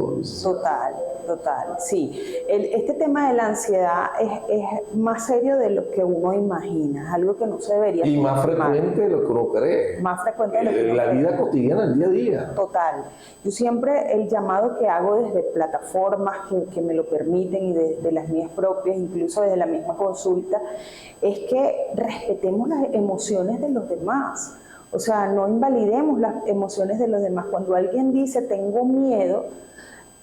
Total, sí. Este tema de la ansiedad es más serio de lo que uno imagina, es algo que no se debería
y más frecuente de lo que uno cree.
Más frecuente de lo que uno
la
cree.
vida cotidiana, el día a día.
Total. Yo siempre, el llamado que hago desde plataformas que me lo permiten y de las mías propias, incluso desde la misma consulta, es que respetemos las emociones de los demás. O sea, no invalidemos las emociones de los demás. Cuando alguien dice tengo miedo,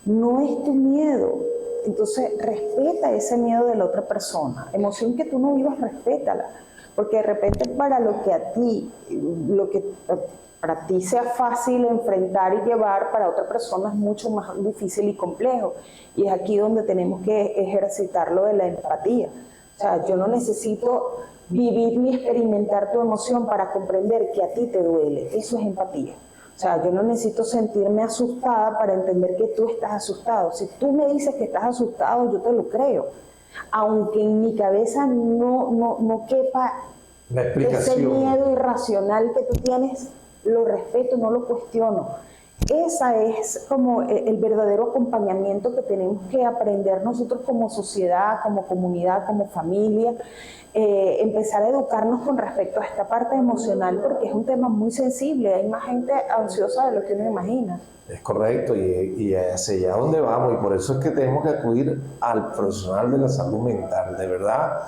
no es tu miedo. Entonces respeta ese miedo de la otra persona. Emoción que tú no vivas, respétala. Porque de repente para lo que para ti sea fácil enfrentar y llevar, para otra persona es mucho más difícil y complejo. Y es aquí donde tenemos que ejercitar lo de la empatía. O sea, yo no necesito vivir ni experimentar tu emoción para comprender que a ti te duele. Eso es empatía. O sea, yo no necesito sentirme asustada para entender que tú estás asustado. Si tú me dices que estás asustado, yo te lo creo. Aunque en mi cabeza no quepa ese miedo irracional que tú tienes, lo respeto, no lo cuestiono. Ese es como el verdadero acompañamiento que tenemos que aprender nosotros como sociedad, como comunidad, como familia. Empezar a educarnos con respecto a esta parte emocional, porque es un tema muy sensible. Hay más gente ansiosa de lo que uno imagina.
Es correcto, y hacia allá donde vamos, y por eso es que tenemos que acudir al profesional de la salud mental. De verdad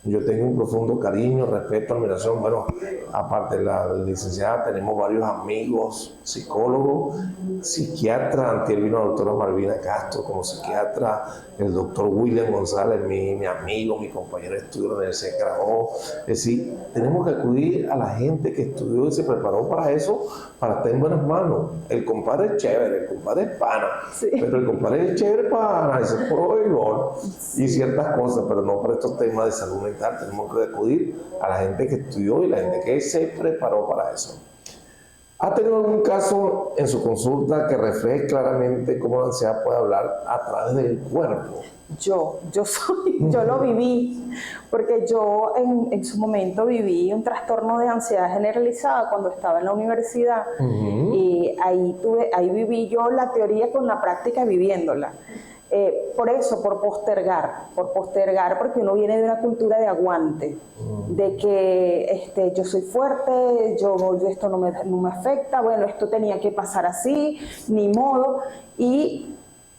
Yo tengo un profundo cariño, respeto, admiración. Bueno, aparte de la licenciada, tenemos varios amigos, psicólogos, psiquiatras. Antes vino la doctora Malvina Castro como psiquiatra, el doctor William González, mi amigo, mi compañero de estudio de la Universidad de Carabobo. Es decir, tenemos que acudir a la gente que estudió y se preparó para eso, para estar en buenas manos. El compadre es chévere, el compadre es pana, sí, pero el compadre es chévere para analizar por oír y ciertas cosas, pero no para estos temas de salud mental. Tenemos que acudir a la gente que estudió y la gente que se preparó para eso. ¿Ha tenido algún caso en su consulta que refleje claramente cómo la ansiedad puede hablar a través del cuerpo?
Yo lo viví, porque yo en su momento viví un trastorno de ansiedad generalizada cuando estaba en la universidad. Y ahí viví yo la teoría con la práctica viviéndola. Por eso, por postergar, porque uno viene de una cultura de aguante, de que yo soy fuerte, esto no me afecta, bueno, esto tenía que pasar así, ni modo, y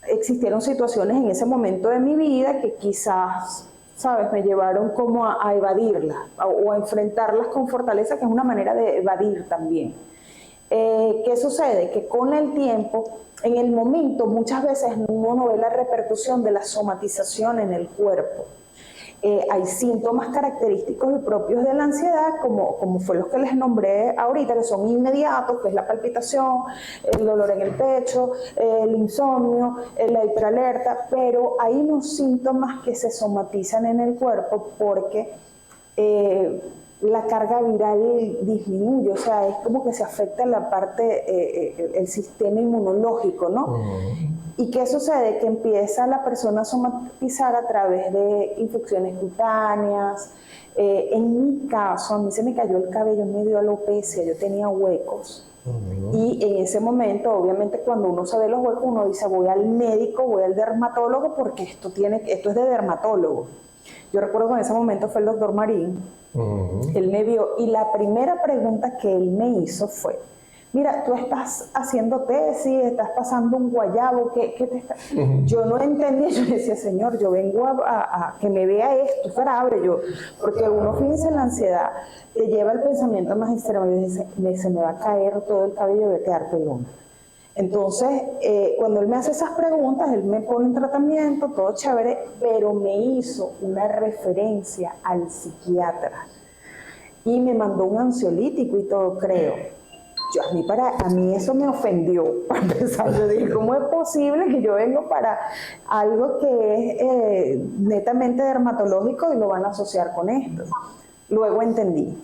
existieron situaciones en ese momento de mi vida que quizás, ¿sabes?, me llevaron como a evadirlas, o a enfrentarlas con fortaleza, que es una manera de evadir también. ¿Qué sucede? Que con el tiempo, en el momento, muchas veces uno no ve la repercusión de la somatización en el cuerpo. Hay síntomas característicos y propios de la ansiedad, como fue los que les nombré ahorita, que son inmediatos, que es la palpitación, el dolor en el pecho, el insomnio, la hiperalerta, pero hay unos síntomas que se somatizan en el cuerpo porque la carga viral disminuye, o sea, es como que se afecta la parte, el sistema inmunológico, ¿no? ¿Y qué sucede? Que empieza la persona a somatizar a través de infecciones cutáneas. En mi caso, a mí se me cayó el cabello, me dio alopecia, yo tenía huecos. Y en ese momento, obviamente, cuando uno se ve los huecos, uno dice, voy al médico, voy al dermatólogo, porque esto es de dermatólogo. Yo recuerdo que en ese momento fue el doctor Marín. Él me vio y la primera pregunta que él me hizo fue, mira, tú estás haciendo tesis, estás pasando un guayabo, ¿qué te está...? Yo no entendía, yo decía, señor, yo vengo a que me vea esto, es grave, porque uno, fíjense, la ansiedad te lleva al pensamiento más extremo, y dice, se me va a caer todo el cabello, voy a quedar pelona. Entonces, cuando él me hace esas preguntas, él me pone en tratamiento, todo chévere, pero me hizo una referencia al psiquiatra y me mandó un ansiolítico y todo, creo. A mí eso me ofendió, para empezar. Yo dije, ¿cómo es posible que yo vengo para algo que es netamente dermatológico y lo van a asociar con esto? Luego entendí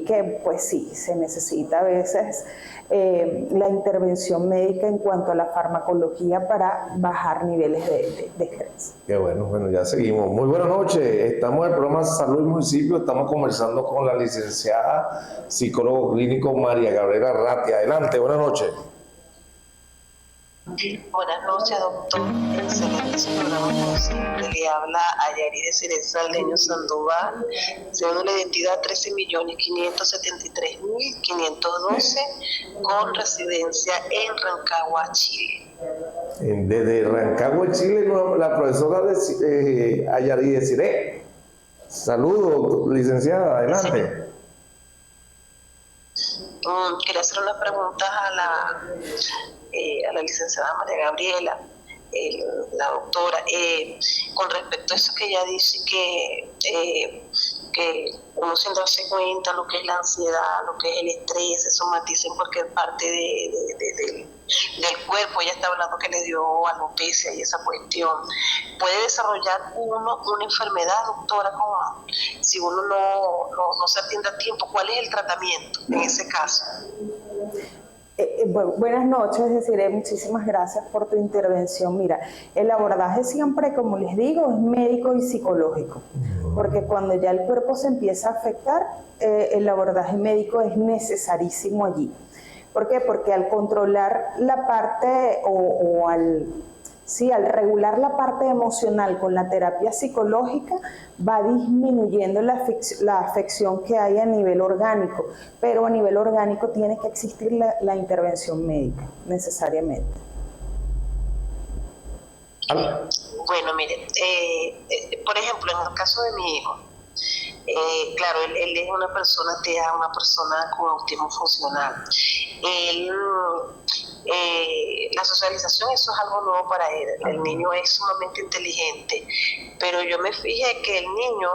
que, pues sí, se necesita a veces la intervención médica en cuanto a la farmacología para bajar niveles de estrés.
Qué bueno, ya seguimos. Muy buenas noches, estamos en el programa Salud y Municipio, estamos conversando con la licenciada psicólogo clínico María Gabriela Arratia. Adelante, buenas noches.
Buenas noches, doctor. Excelente su programa, como siempre. Le habla Ayari de Cereza Leño Sandoval, cédula de identidad 13.573.512, con residencia en Rancagua, Chile.
Desde Rancagua, Chile, la profesora Ayari de Cire. Saludos, licenciada, adelante.
Quería hacer unas preguntas a la licenciada María Gabriela, la doctora, con respecto a eso que ella dice que uno, sin darse cuenta lo que es la ansiedad, lo que es el estrés, se somatiza en cualquier parte del cuerpo. Ella está hablando que le dio alopecia y esa cuestión. ¿Puede desarrollar uno una enfermedad, doctora, si uno no se atiende a tiempo? ¿Cuál es el tratamiento en ese caso?
Buenas noches, Desiree, muchísimas gracias por tu intervención. Mira, el abordaje siempre, como les digo, es médico y psicológico, porque cuando ya el cuerpo se empieza a afectar, el abordaje médico es necesarísimo allí. ¿Por qué? Porque al controlar la parte al regular la parte emocional con la terapia psicológica, va disminuyendo la afección que hay a nivel orgánico, pero a nivel orgánico tiene que existir la intervención médica, necesariamente.
Bueno, mire, por ejemplo, en el caso de mi hijo, Claro, él es una persona TEA, una persona con autismo funcional. Él, la socialización, eso es algo nuevo para él. El niño es sumamente inteligente, pero yo me fijé que el niño,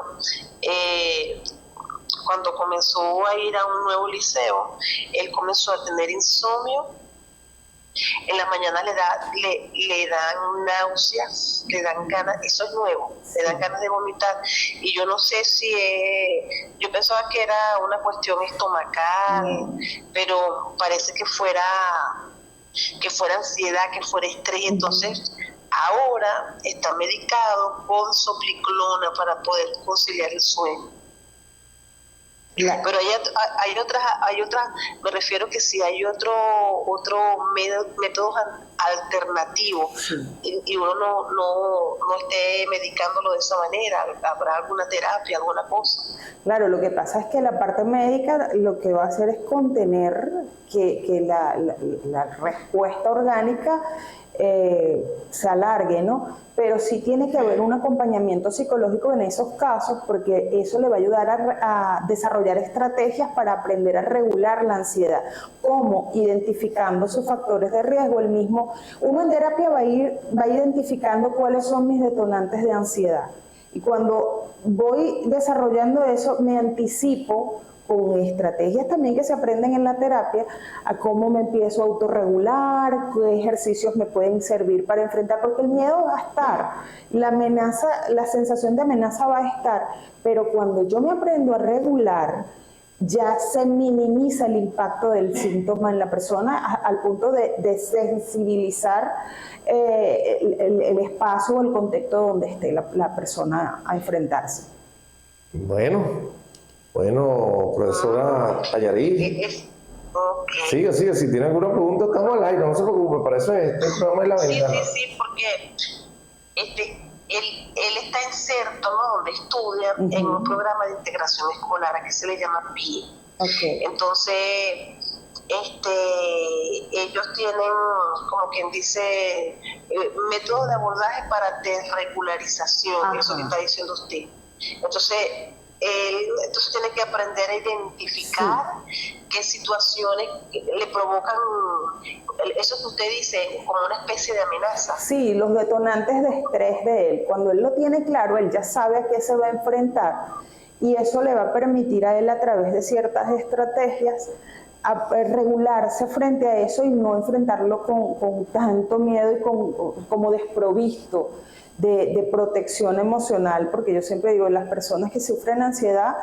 cuando comenzó a ir a un nuevo liceo, él comenzó a tener insomnio. En la mañana le dan náuseas, le dan ganas, eso es nuevo, le dan ganas de vomitar. Y yo no sé si yo pensaba que era una cuestión estomacal, pero parece que fuera ansiedad, que fuera estrés. Entonces, ahora está medicado con sopliclona para poder conciliar el sueño. Pero hay otras, me refiero que si hay otro métodos alternativos, y uno no esté medicándolo de esa manera, habrá alguna terapia, alguna cosa.
Claro, lo que pasa es que la parte médica lo que va a hacer es contener que la respuesta orgánica se alargue, ¿no? Pero sí tiene que haber un acompañamiento psicológico en esos casos, porque eso le va a ayudar a desarrollar estrategias para aprender a regular la ansiedad. ¿Cómo? Identificando sus factores de riesgo. El mismo, uno en terapia va identificando cuáles son mis detonantes de ansiedad. Y cuando voy desarrollando eso, me anticipo con estrategias también que se aprenden en la terapia, a cómo me empiezo a autorregular, qué ejercicios me pueden servir para enfrentar, porque el miedo va a estar, la amenaza, la sensación de amenaza va a estar, pero cuando yo me aprendo a regular, ya se minimiza el impacto del síntoma en la persona al punto de sensibilizar el espacio o el contexto donde esté la persona a enfrentarse.
Bueno, profesora Ayarit, siga, si tiene alguna pregunta estamos al aire, no se preocupe, para eso es este programa de la ventana.
Sí, porque él está inserto, ¿no?, donde estudia en un programa de integración escolar, que se le llama PIE. Entonces, ellos tienen, como quien dice, métodos de abordaje para desregularización, eso que está diciendo usted. Entonces tiene que aprender a identificar qué situaciones le provocan eso que usted dice, como una especie de amenaza.
Sí, los detonantes de estrés de él. Cuando él lo tiene claro, él ya sabe a qué se va a enfrentar, y eso le va a permitir a él, a través de ciertas estrategias, a regularse frente a eso y no enfrentarlo con tanto miedo y como desprovisto de protección emocional, porque yo siempre digo, las personas que sufren ansiedad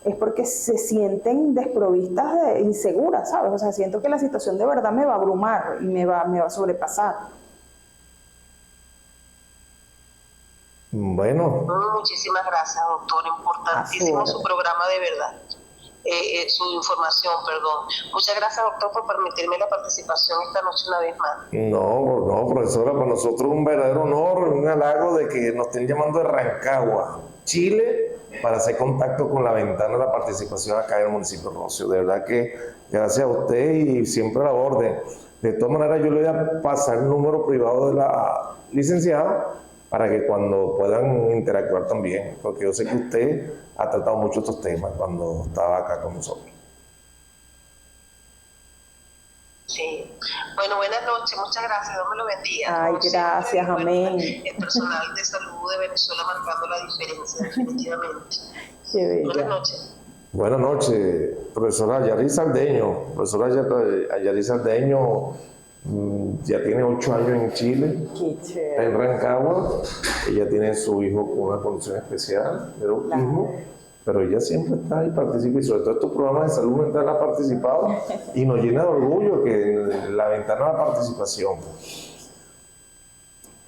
es porque se sienten desprovistas inseguras, ¿sabes? O sea, siento que la situación de verdad me va a abrumar y me va a sobrepasar.
Bueno.
Muchísimas gracias, doctor. Importantísimo su programa, de verdad. Su información, perdón. Muchas gracias, doctor, por permitirme la participación esta noche una vez más.
No, profesora, para nosotros es un verdadero honor, un halago de que nos estén llamando de Rancagua, Chile, para hacer contacto con la ventana de la participación acá en el municipio de Rosio. De verdad que gracias a usted y siempre a la orden. De todas maneras, yo le voy a pasar el número privado de la licenciada para que cuando puedan interactuar también, porque yo sé que usted ha tratado mucho estos temas cuando estaba acá con nosotros.
Sí. Bueno, buenas noches, muchas gracias, Dios me lo bendiga.
Ay, gracias, amén.
El personal de salud de Venezuela marcando la diferencia, definitivamente.
Qué bella.
Buenas noches.
Buenas noches, profesora Ayarit Saldeño. Profesora Ayarit Saldeño ya tiene 8 años en Chile, está en Rancagua. Ella tiene su hijo con una condición especial de autismo, pero ella siempre está ahí, participa, y sobre todo estos programas de salud mental ha participado, y nos llena de orgullo que en la ventana de la participación.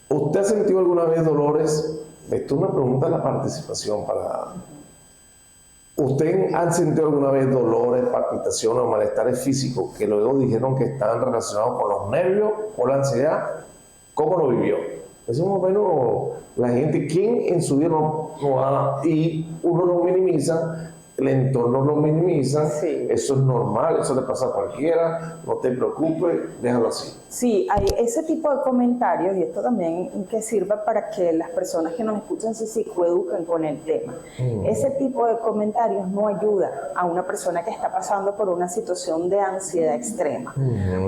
¿Usted ha sentido alguna vez dolores? Esto es una pregunta de la participación para... ¿Usted ha sentido alguna vez dolores, palpitaciones o malestares físicos que luego dijeron que estaban relacionados con los nervios o la ansiedad? ¿Cómo lo vivió? Eso más o menos la gente, ¿quién en su vida no ha, y uno lo minimiza, el entorno lo minimiza,
Sí.
eso es normal, eso le pasa a cualquiera, no te preocupes, déjalo así.
Sí, hay ese tipo de comentarios y esto también que sirva para que las personas que nos escuchan se psicoeduquen con el tema. Ese tipo de comentarios no ayuda a una persona que está pasando por una situación de ansiedad extrema.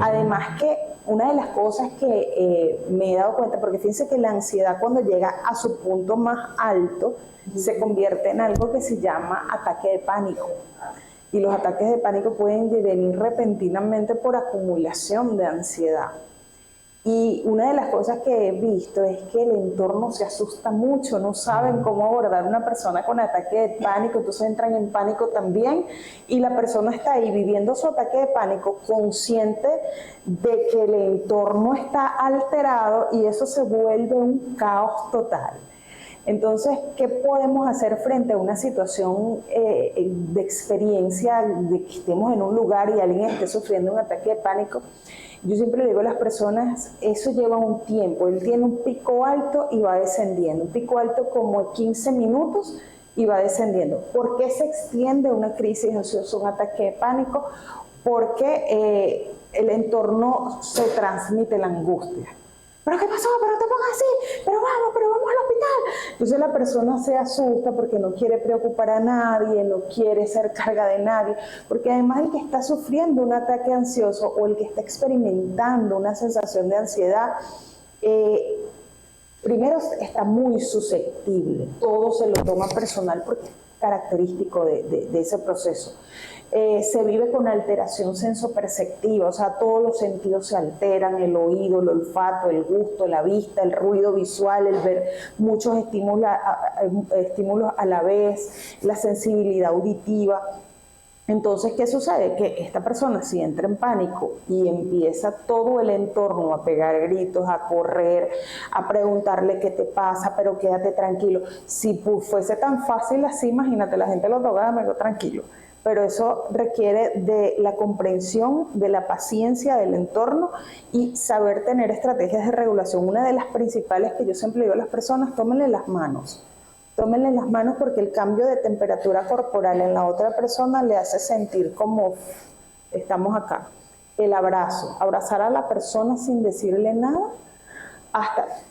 Además que una de las cosas que me he dado cuenta, porque fíjense que la ansiedad cuando llega a su punto más alto se convierte en algo que se llama ataque de pánico. Y los ataques de pánico pueden venir repentinamente por acumulación de ansiedad. Y una de las cosas que he visto es que el entorno se asusta mucho, no saben cómo abordar a una persona con ataque de pánico, entonces entran en pánico también y la persona está ahí viviendo su ataque de pánico consciente de que el entorno está alterado y eso se vuelve un caos total. Entonces, ¿qué podemos hacer frente a una situación de experiencia, de que estemos en un lugar y alguien esté sufriendo un ataque de pánico? Yo siempre le digo a las personas, eso lleva un tiempo, él tiene un pico alto y va descendiendo, un pico alto como 15 minutos y va descendiendo. ¿Por qué se extiende una crisis ansiosa, un ataque de pánico? Porque el entorno se transmite la angustia. ¿Pero qué pasó? ¿Pero te pongas así? ¿Pero vamos al hospital? Entonces la persona se asusta porque no quiere preocupar a nadie, no quiere ser carga de nadie, porque además el que está sufriendo un ataque ansioso o el que está experimentando una sensación de ansiedad, primero está muy susceptible, todo se lo toma personal porque es característico de ese proceso. Se vive con alteración sensoperceptiva, o sea, todos los sentidos se alteran, el oído, el olfato, el gusto, la vista, el ruido visual, el ver muchos estímulos a la vez, la sensibilidad auditiva. Entonces, ¿qué sucede? Que esta persona si entra en pánico y empieza todo el entorno a pegar gritos, a correr, a preguntarle qué te pasa, pero quédate tranquilo. Si fuese tan fácil así, imagínate, la gente lo toca, me quedo tranquilo. Pero eso requiere de la comprensión, de la paciencia del entorno y saber tener estrategias de regulación. Una de las principales que yo siempre digo a las personas, tómenle las manos. Tómenle las manos porque el cambio de temperatura corporal en la otra persona le hace sentir como estamos acá. El abrazo, abrazar a la persona sin decirle nada,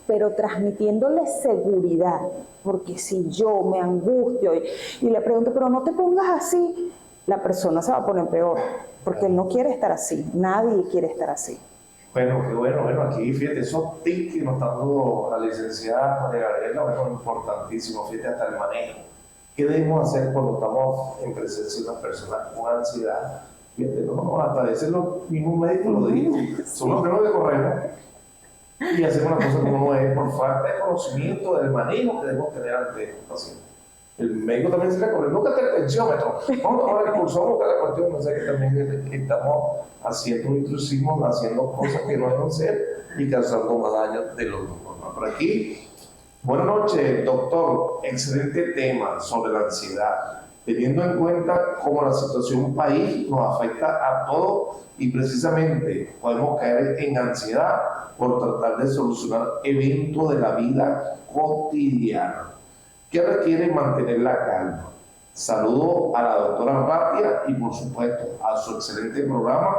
pero transmitiéndole seguridad, porque si yo me angustio y le pregunto, pero no te pongas así, la persona se va a poner peor, porque él no quiere estar así, nadie quiere estar así.
Bueno, qué bueno, aquí fíjate, esos tips que nos está dando la licenciada María Gabriela son importantísimos, fíjate, hasta el manejo. ¿Qué debemos hacer cuando estamos en presencia de una persona con ansiedad? Fíjate, hasta a veces los mismos médicos lo dicen, son los primeros que corremos y hacemos una cosa como no es por falta de conocimiento del manejo que debemos tener ante el paciente. El médico también se le corre, nunca te el tensiómetro, vamos a tomar el pulso, vamos a buscar la cuestión, no sé que también estamos haciendo intrusismo, haciendo cosas que no deben ser y causando más daño de lo normal. Por aquí, buenas noches, doctor, excelente tema sobre la ansiedad, teniendo en cuenta cómo la situación país nos afecta a todos y precisamente podemos caer en ansiedad por tratar de solucionar eventos de la vida cotidiana. ¿Qué requiere mantener la calma? Saludo a la doctora Ratia y por supuesto a su excelente programa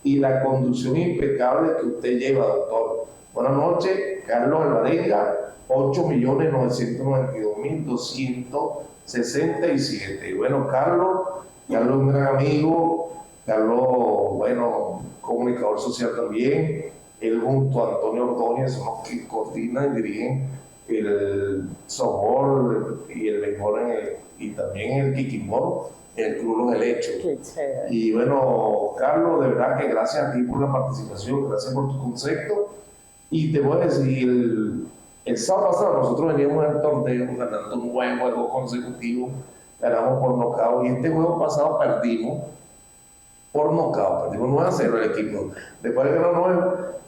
y la conducción impecable que usted lleva, doctor. Buenas noches, Carlos Alvarenga, 8.992.267. Bueno, Carlos es un gran amigo, Carlos, bueno, comunicador social también. Él junto a Antonio Ordóñez son los que coordinan y dirigen el softball y el béisbol y también el kicking-ball, el Club Los Helechos. Y bueno, Carlos, de verdad que gracias a ti por la participación, gracias por tu concepto. Y te voy a decir, el sábado pasado nosotros veníamos en el torneo ganando un buen juego consecutivo, ganamos por nocaut y este juego pasado perdimos por nocaut, perdimos 9-0 el equipo, después ganó 9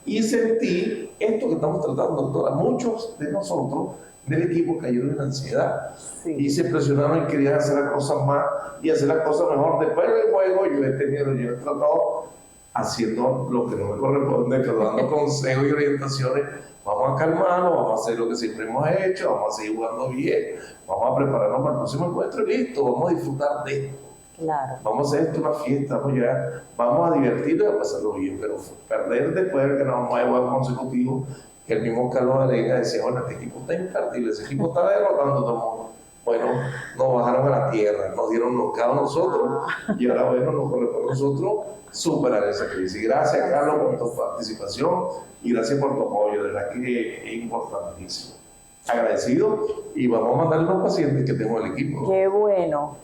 y sentí esto que estamos tratando, doctora, muchos de nosotros del equipo cayeron en ansiedad y se presionaron y querían hacer las cosas más y hacer las cosas mejor. Después del juego yo he tratado haciendo lo que no me corresponde, pero dando consejos y orientaciones. Vamos a calmarnos, vamos a hacer lo que siempre hemos hecho, vamos a seguir jugando bien, vamos a prepararnos para el próximo encuentro y listo, vamos a disfrutar de esto.
Claro.
Vamos a hacer esto una fiesta, vamos a divertirnos y a pasarlo bien, pero perder después de que nos nueve juegos consecutivos, que el mismo Carlos Arenga decía, bueno, este equipo está infantil, ese equipo está derrotando a todo el mundo. Bueno, nos bajaron a la tierra, nos dieron knockout a nosotros y ahora bueno, nos corresponde a nosotros superar esa crisis. Gracias, Carlos, por tu participación y gracias por tu apoyo, de verdad que es importantísimo. Agradecido y vamos a mandarle a los pacientes que tengo el equipo.
Qué bueno,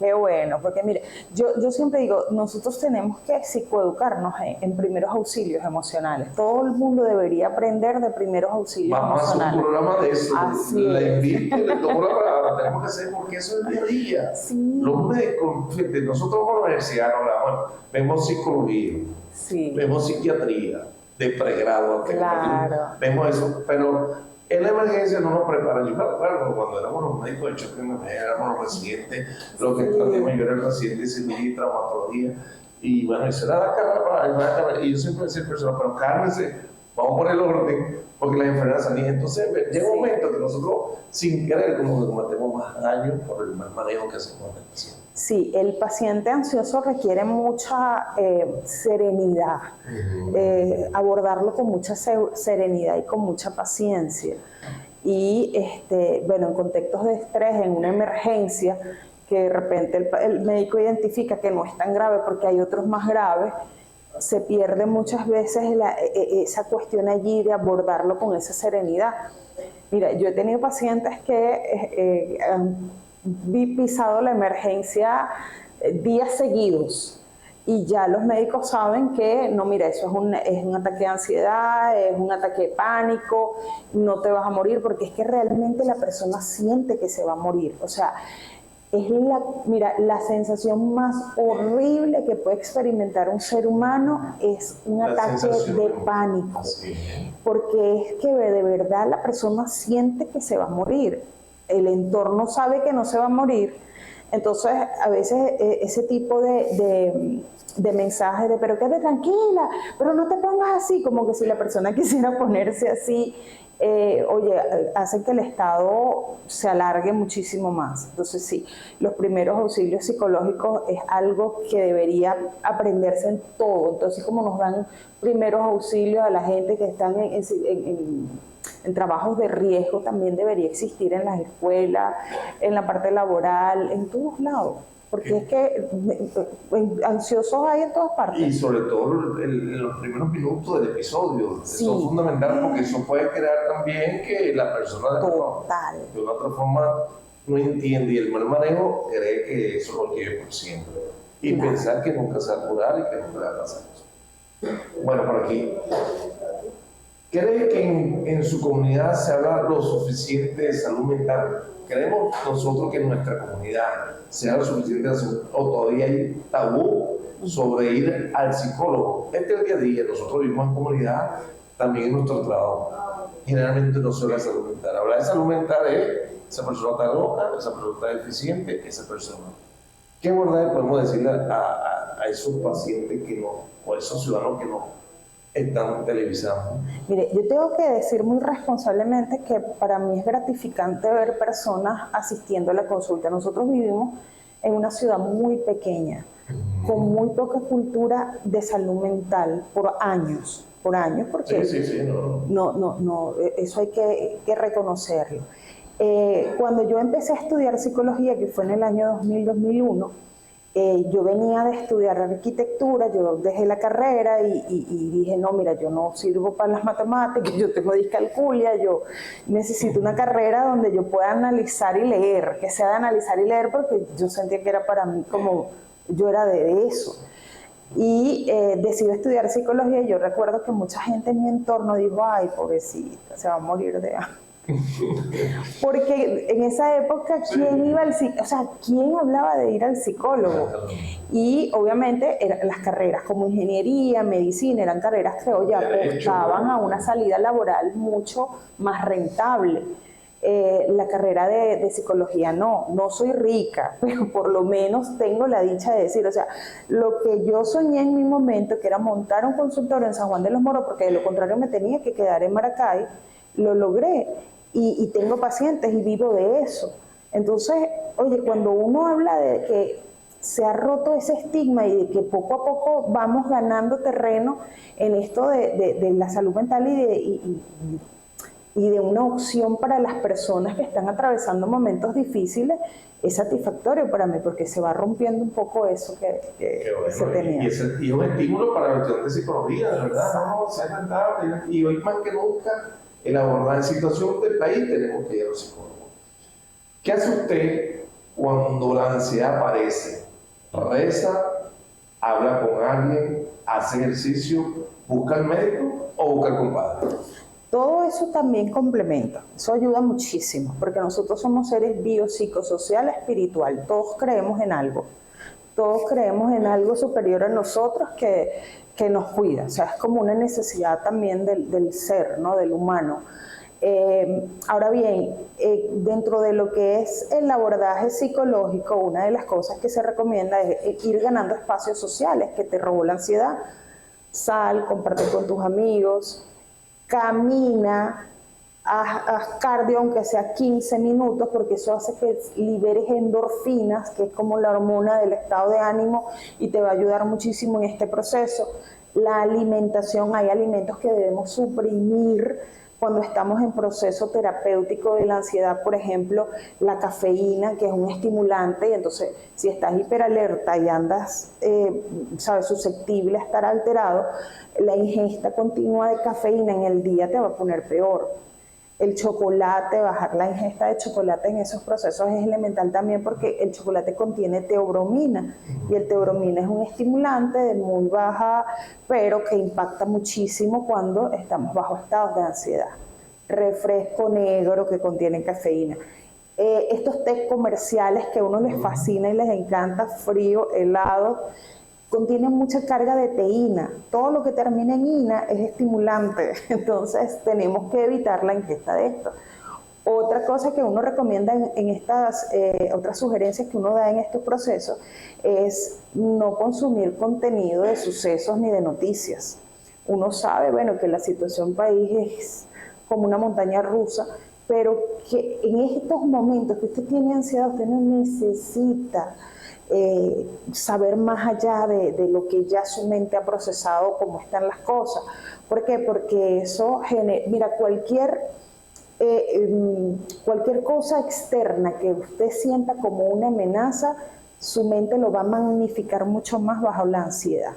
porque mire, yo siempre digo, nosotros tenemos que psicoeducarnos en primeros auxilios emocionales. Todo el mundo debería aprender de primeros auxilios emocionales.
Vamos a hacer un programa de eso.
Así
la
es.
invito y le tomo la palabra. Tenemos que hacer porque eso es día a día.
Sí.
Los médicos, fíjate, nosotros como universidad vemos psicología,
Sí.
vemos psiquiatría de pregrado,
Claro.
vemos eso, pero en la emergencia no nos preparan. Yo me acuerdo cuando éramos los médicos de choque, éramos los residentes, los que tratamos, yo era el residente de cirugía y traumatología, y bueno, esa era la carrera y yo siempre decía al personal, pero cálmense, vamos por el orden, porque las enfermedades salían. Entonces llega un momento que nosotros, sin querer, como que cometemos más daño por el mal manejo que hacemos en el paciente.
Sí, el paciente ansioso requiere mucha serenidad, abordarlo con mucha serenidad y con mucha paciencia. Y bueno, en contextos de estrés, en una emergencia, que de repente el médico identifica que no es tan grave porque hay otros más graves, se pierde muchas veces esa cuestión allí de abordarlo con esa serenidad. Mira, yo he tenido pacientes que han pisado la emergencia días seguidos y ya los médicos saben que no, mira, eso es un ataque de ansiedad, es un ataque de pánico, no te vas a morir, porque es que realmente la persona siente que se va a morir. O sea, es la sensación más horrible que puede experimentar un ser humano es un ataque de pánico, porque es que de verdad la persona siente que se va a morir. El entorno sabe que no se va a morir, entonces a veces ese tipo de mensajes de pero quédate tranquila, pero no te pongas así, como que si la persona quisiera ponerse así, hace que el estado se alargue muchísimo más. Entonces sí, los primeros auxilios psicológicos es algo que debería aprenderse en todo. Entonces como nos dan primeros auxilios a la gente que están en trabajos de riesgo, también debería existir en las escuelas, en la parte laboral, en todos lados. Porque es que ansiosos hay en todas partes.
Y sobre todo en los primeros minutos del episodio. Sí. Eso es fundamental porque eso puede crear también que la persona de una otra forma no entiende y el mal manejo cree que eso lo lleve por siempre. Y pensar que nunca se va a curar y que nunca le va a pasar eso. Bueno, por aquí. ¿Cree que en su comunidad se habla lo suficiente de salud mental? ¿Creemos nosotros que en nuestra comunidad se habla lo suficiente de salud o todavía hay tabú sobre ir al psicólogo? Este es el día a día, nosotros vivimos en comunidad, también en nuestro trabajo. Generalmente no se habla de salud mental. Hablar de salud mental es, esa persona está loca, esa persona está deficiente, esa persona. ¿Qué verdad podemos decirle a esos pacientes que no, o a esos ciudadanos que no están televisando?
Mire, yo tengo que decir muy responsablemente que para mí es gratificante ver personas asistiendo a la consulta. Nosotros vivimos en una ciudad muy pequeña, con muy poca cultura de salud mental por años, porque no, eso hay que reconocerlo. Cuando yo empecé a estudiar psicología, que fue en el año 2000-2001, yo venía de estudiar arquitectura, yo dejé la carrera y dije, no, mira, yo no sirvo para las matemáticas, yo tengo discalculia, yo necesito una carrera donde yo pueda analizar y leer, que sea de analizar y leer, porque yo sentía que era para mí como, yo era de eso. Y decidí estudiar psicología y yo recuerdo que mucha gente en mi entorno dijo, ay, pobrecita, se va a morir de hambre. Porque en esa época, ¿quién hablaba de ir al psicólogo? Y obviamente las carreras como ingeniería, medicina, eran carreras que hoy apostaban a una salida laboral mucho más rentable. la carrera de psicología no soy rica, pero por lo menos tengo la dicha de decir, o sea, lo que yo soñé en mi momento, que era montar un consultorio en San Juan de los Morros, porque de lo contrario me tenía que quedar en Maracay, lo logré y tengo pacientes y vivo de eso. Entonces, oye, cuando uno habla de que se ha roto ese estigma y de que poco a poco vamos ganando terreno en esto de la salud mental y de una opción para las personas que están atravesando momentos difíciles, es satisfactorio para mí porque se va rompiendo un poco eso que
bueno,
se tenía.
Y es un estímulo para el estudiante de psicología, de verdad, ¿no? Se ha tratado, y hoy más que nunca, en abordar la situación del país, tenemos que ir a los psicólogos. ¿Qué hace usted cuando la ansiedad aparece? ¿Reza, habla con alguien, hace ejercicio, busca al médico o busca al compadre?
Todo eso también complementa, eso ayuda muchísimo, porque nosotros somos seres biopsicosocial, espiritual, todos creemos en algo superior a nosotros que nos cuida, o sea, es como una necesidad también del ser, ¿no? Del humano. Ahora bien, dentro de lo que es el abordaje psicológico, una de las cosas que se recomienda es ir ganando espacios sociales que te robó la ansiedad. Sal, comparte con tus amigos, camina, haz cardio aunque sea 15 minutos, porque eso hace que liberes endorfinas, que es como la hormona del estado de ánimo, y te va a ayudar muchísimo en este proceso. La alimentación, hay alimentos que debemos suprimir cuando estamos en proceso terapéutico de la ansiedad, por ejemplo, la cafeína, que es un estimulante, y entonces si estás hiperalerta y andas, susceptible a estar alterado, la ingesta continua de cafeína en el día te va a poner peor. El chocolate, bajar la ingesta de chocolate en esos procesos es elemental también porque el chocolate contiene teobromina y el teobromina es un estimulante de muy baja, pero que impacta muchísimo cuando estamos bajo estados de ansiedad. Refresco negro que contiene cafeína. Estos tés comerciales que a uno les fascina y les encanta, frío, helado, contienen mucha carga de teína. Todo lo que termina en ina es estimulante, entonces tenemos que evitar la ingesta de esto. Otra cosa que uno recomienda en estas, otras sugerencias que uno da en estos procesos es no consumir contenido de sucesos ni de noticias. Uno sabe, bueno, que la situación país es como una montaña rusa, pero que en estos momentos que usted tiene ansiedad, usted no necesita saber más allá de lo que ya su mente ha procesado, cómo están las cosas. ¿Por qué? Porque eso genera, mira, cualquier cosa externa que usted sienta como una amenaza, su mente lo va a magnificar mucho más bajo la ansiedad.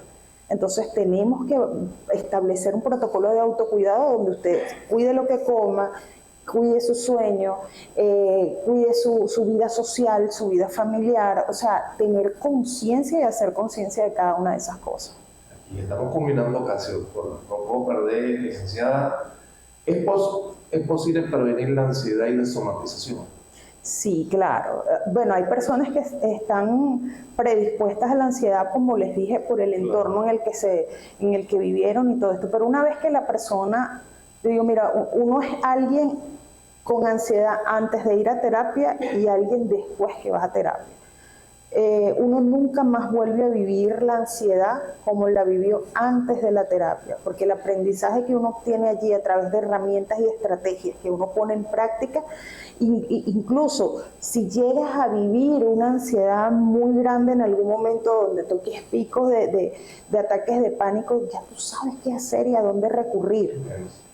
Entonces tenemos que establecer un protocolo de autocuidado donde usted cuide lo que coma, cuide su sueño, cuide su vida social, su vida familiar, o sea, tener conciencia y hacer conciencia de cada una de esas cosas.
Y estamos combinando casi, no puedo perder, licenciada. ¿Es posible prevenir la ansiedad y la somatización?
Sí, claro. Bueno, hay personas que están predispuestas a la ansiedad, como les dije, por el entorno en el que vivieron y todo esto, pero una vez que la persona, yo digo, mira, uno es alguien con ansiedad antes de ir a terapia y alguien después que va a terapia. Uno nunca más vuelve a vivir la ansiedad como la vivió antes de la terapia, porque el aprendizaje que uno obtiene allí a través de herramientas y estrategias que uno pone en práctica, incluso si llegas a vivir una ansiedad muy grande en algún momento donde toques picos de ataques de pánico, ya tú sabes qué hacer y a dónde recurrir.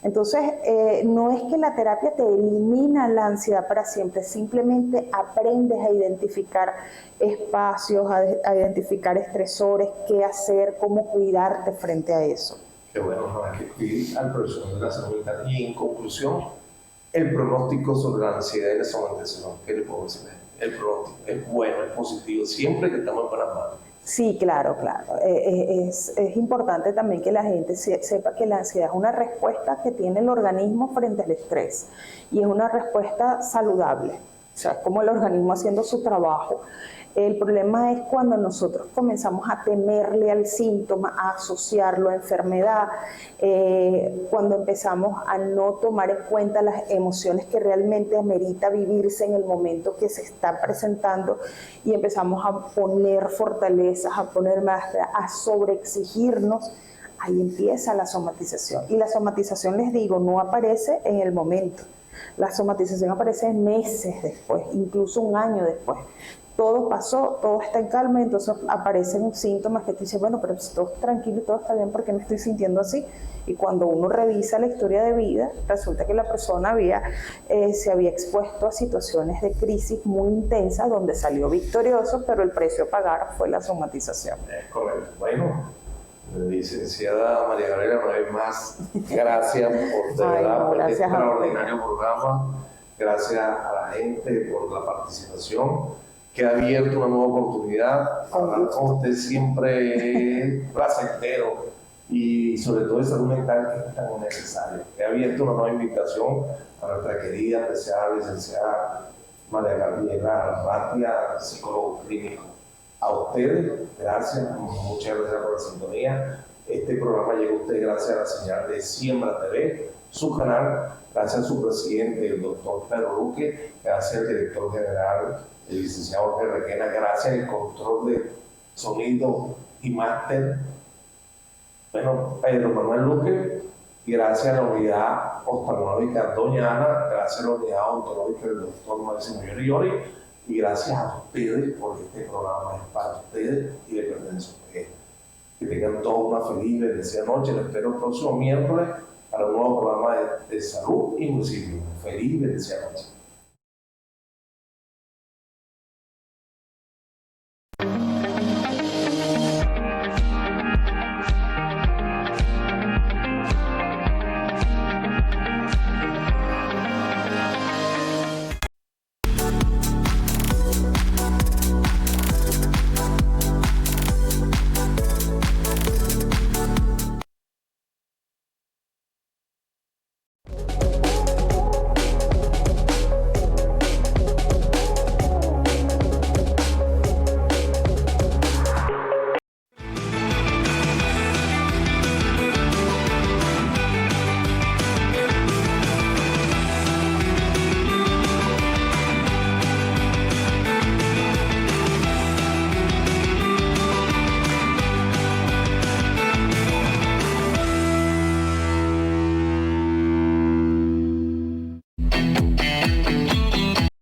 Entonces, no es que la terapia te elimina la ansiedad para siempre, simplemente aprendes a identificar espacios, a identificar estresores, qué hacer, cómo cuidarte frente a eso.
Qué bueno, no hay que cuidar al profesional de la salud mental. Y en conclusión, el pronóstico sobre la ansiedad y la somatización, ¿qué le puedo decir? El pronóstico es bueno, es positivo, siempre que estamos en buenas manos.
Sí, claro. Es importante también que la gente sepa que la ansiedad es una respuesta que tiene el organismo frente al estrés y es una respuesta saludable. O sea, es como el organismo haciendo su trabajo. El problema es cuando nosotros comenzamos a temerle al síntoma, a asociarlo a enfermedad, cuando empezamos a no tomar en cuenta las emociones que realmente amerita vivirse en el momento que se está presentando y empezamos a poner fortalezas, a poner máscara, a sobreexigirnos. Ahí empieza la somatización. Y la somatización, les digo, no aparece en el momento. La somatización aparece meses después, incluso un año después. Todo pasó, todo está en calma, entonces aparecen síntomas que tú dices, bueno, pero todo es tranquilo y todo está bien, ¿por qué me estoy sintiendo así? Y cuando uno revisa la historia de vida, resulta que la persona se había expuesto a situaciones de crisis muy intensas donde salió victorioso, pero el precio a pagar fue la somatización.
Es correcto. Bueno, licenciada María Gabriela, una vez más, gracias por este extraordinario programa, gracias a la gente por la participación, que ha abierto una nueva oportunidad. Hablar con usted siempre es placentero y sobre todo de salud mental, que es tan necesario. Que ha abierto una nueva invitación a nuestra querida, apreciada licenciada María Gabriela Ratia, psicólogo clínico. A ustedes, gracias, muchas gracias por la sintonía. Este programa llegó a usted gracias a la señal de Siembra TV, su canal, gracias a su presidente, el doctor Pedro Luque, gracias al director general, el licenciado Jorge Requena, gracias al control de sonido y máster, bueno, Pedro Manuel Luque, y gracias a la unidad oftalmológica Doña Ana, gracias a la unidad odontológica del doctor Máximo Yoriori, y gracias a ustedes, porque este programa es para ustedes y le pertenece a ustedes. Que tengan todos una feliz y bendecida noche. Les espero el próximo miércoles para un nuevo programa de salud y municipio. Feliz y bendecida noche.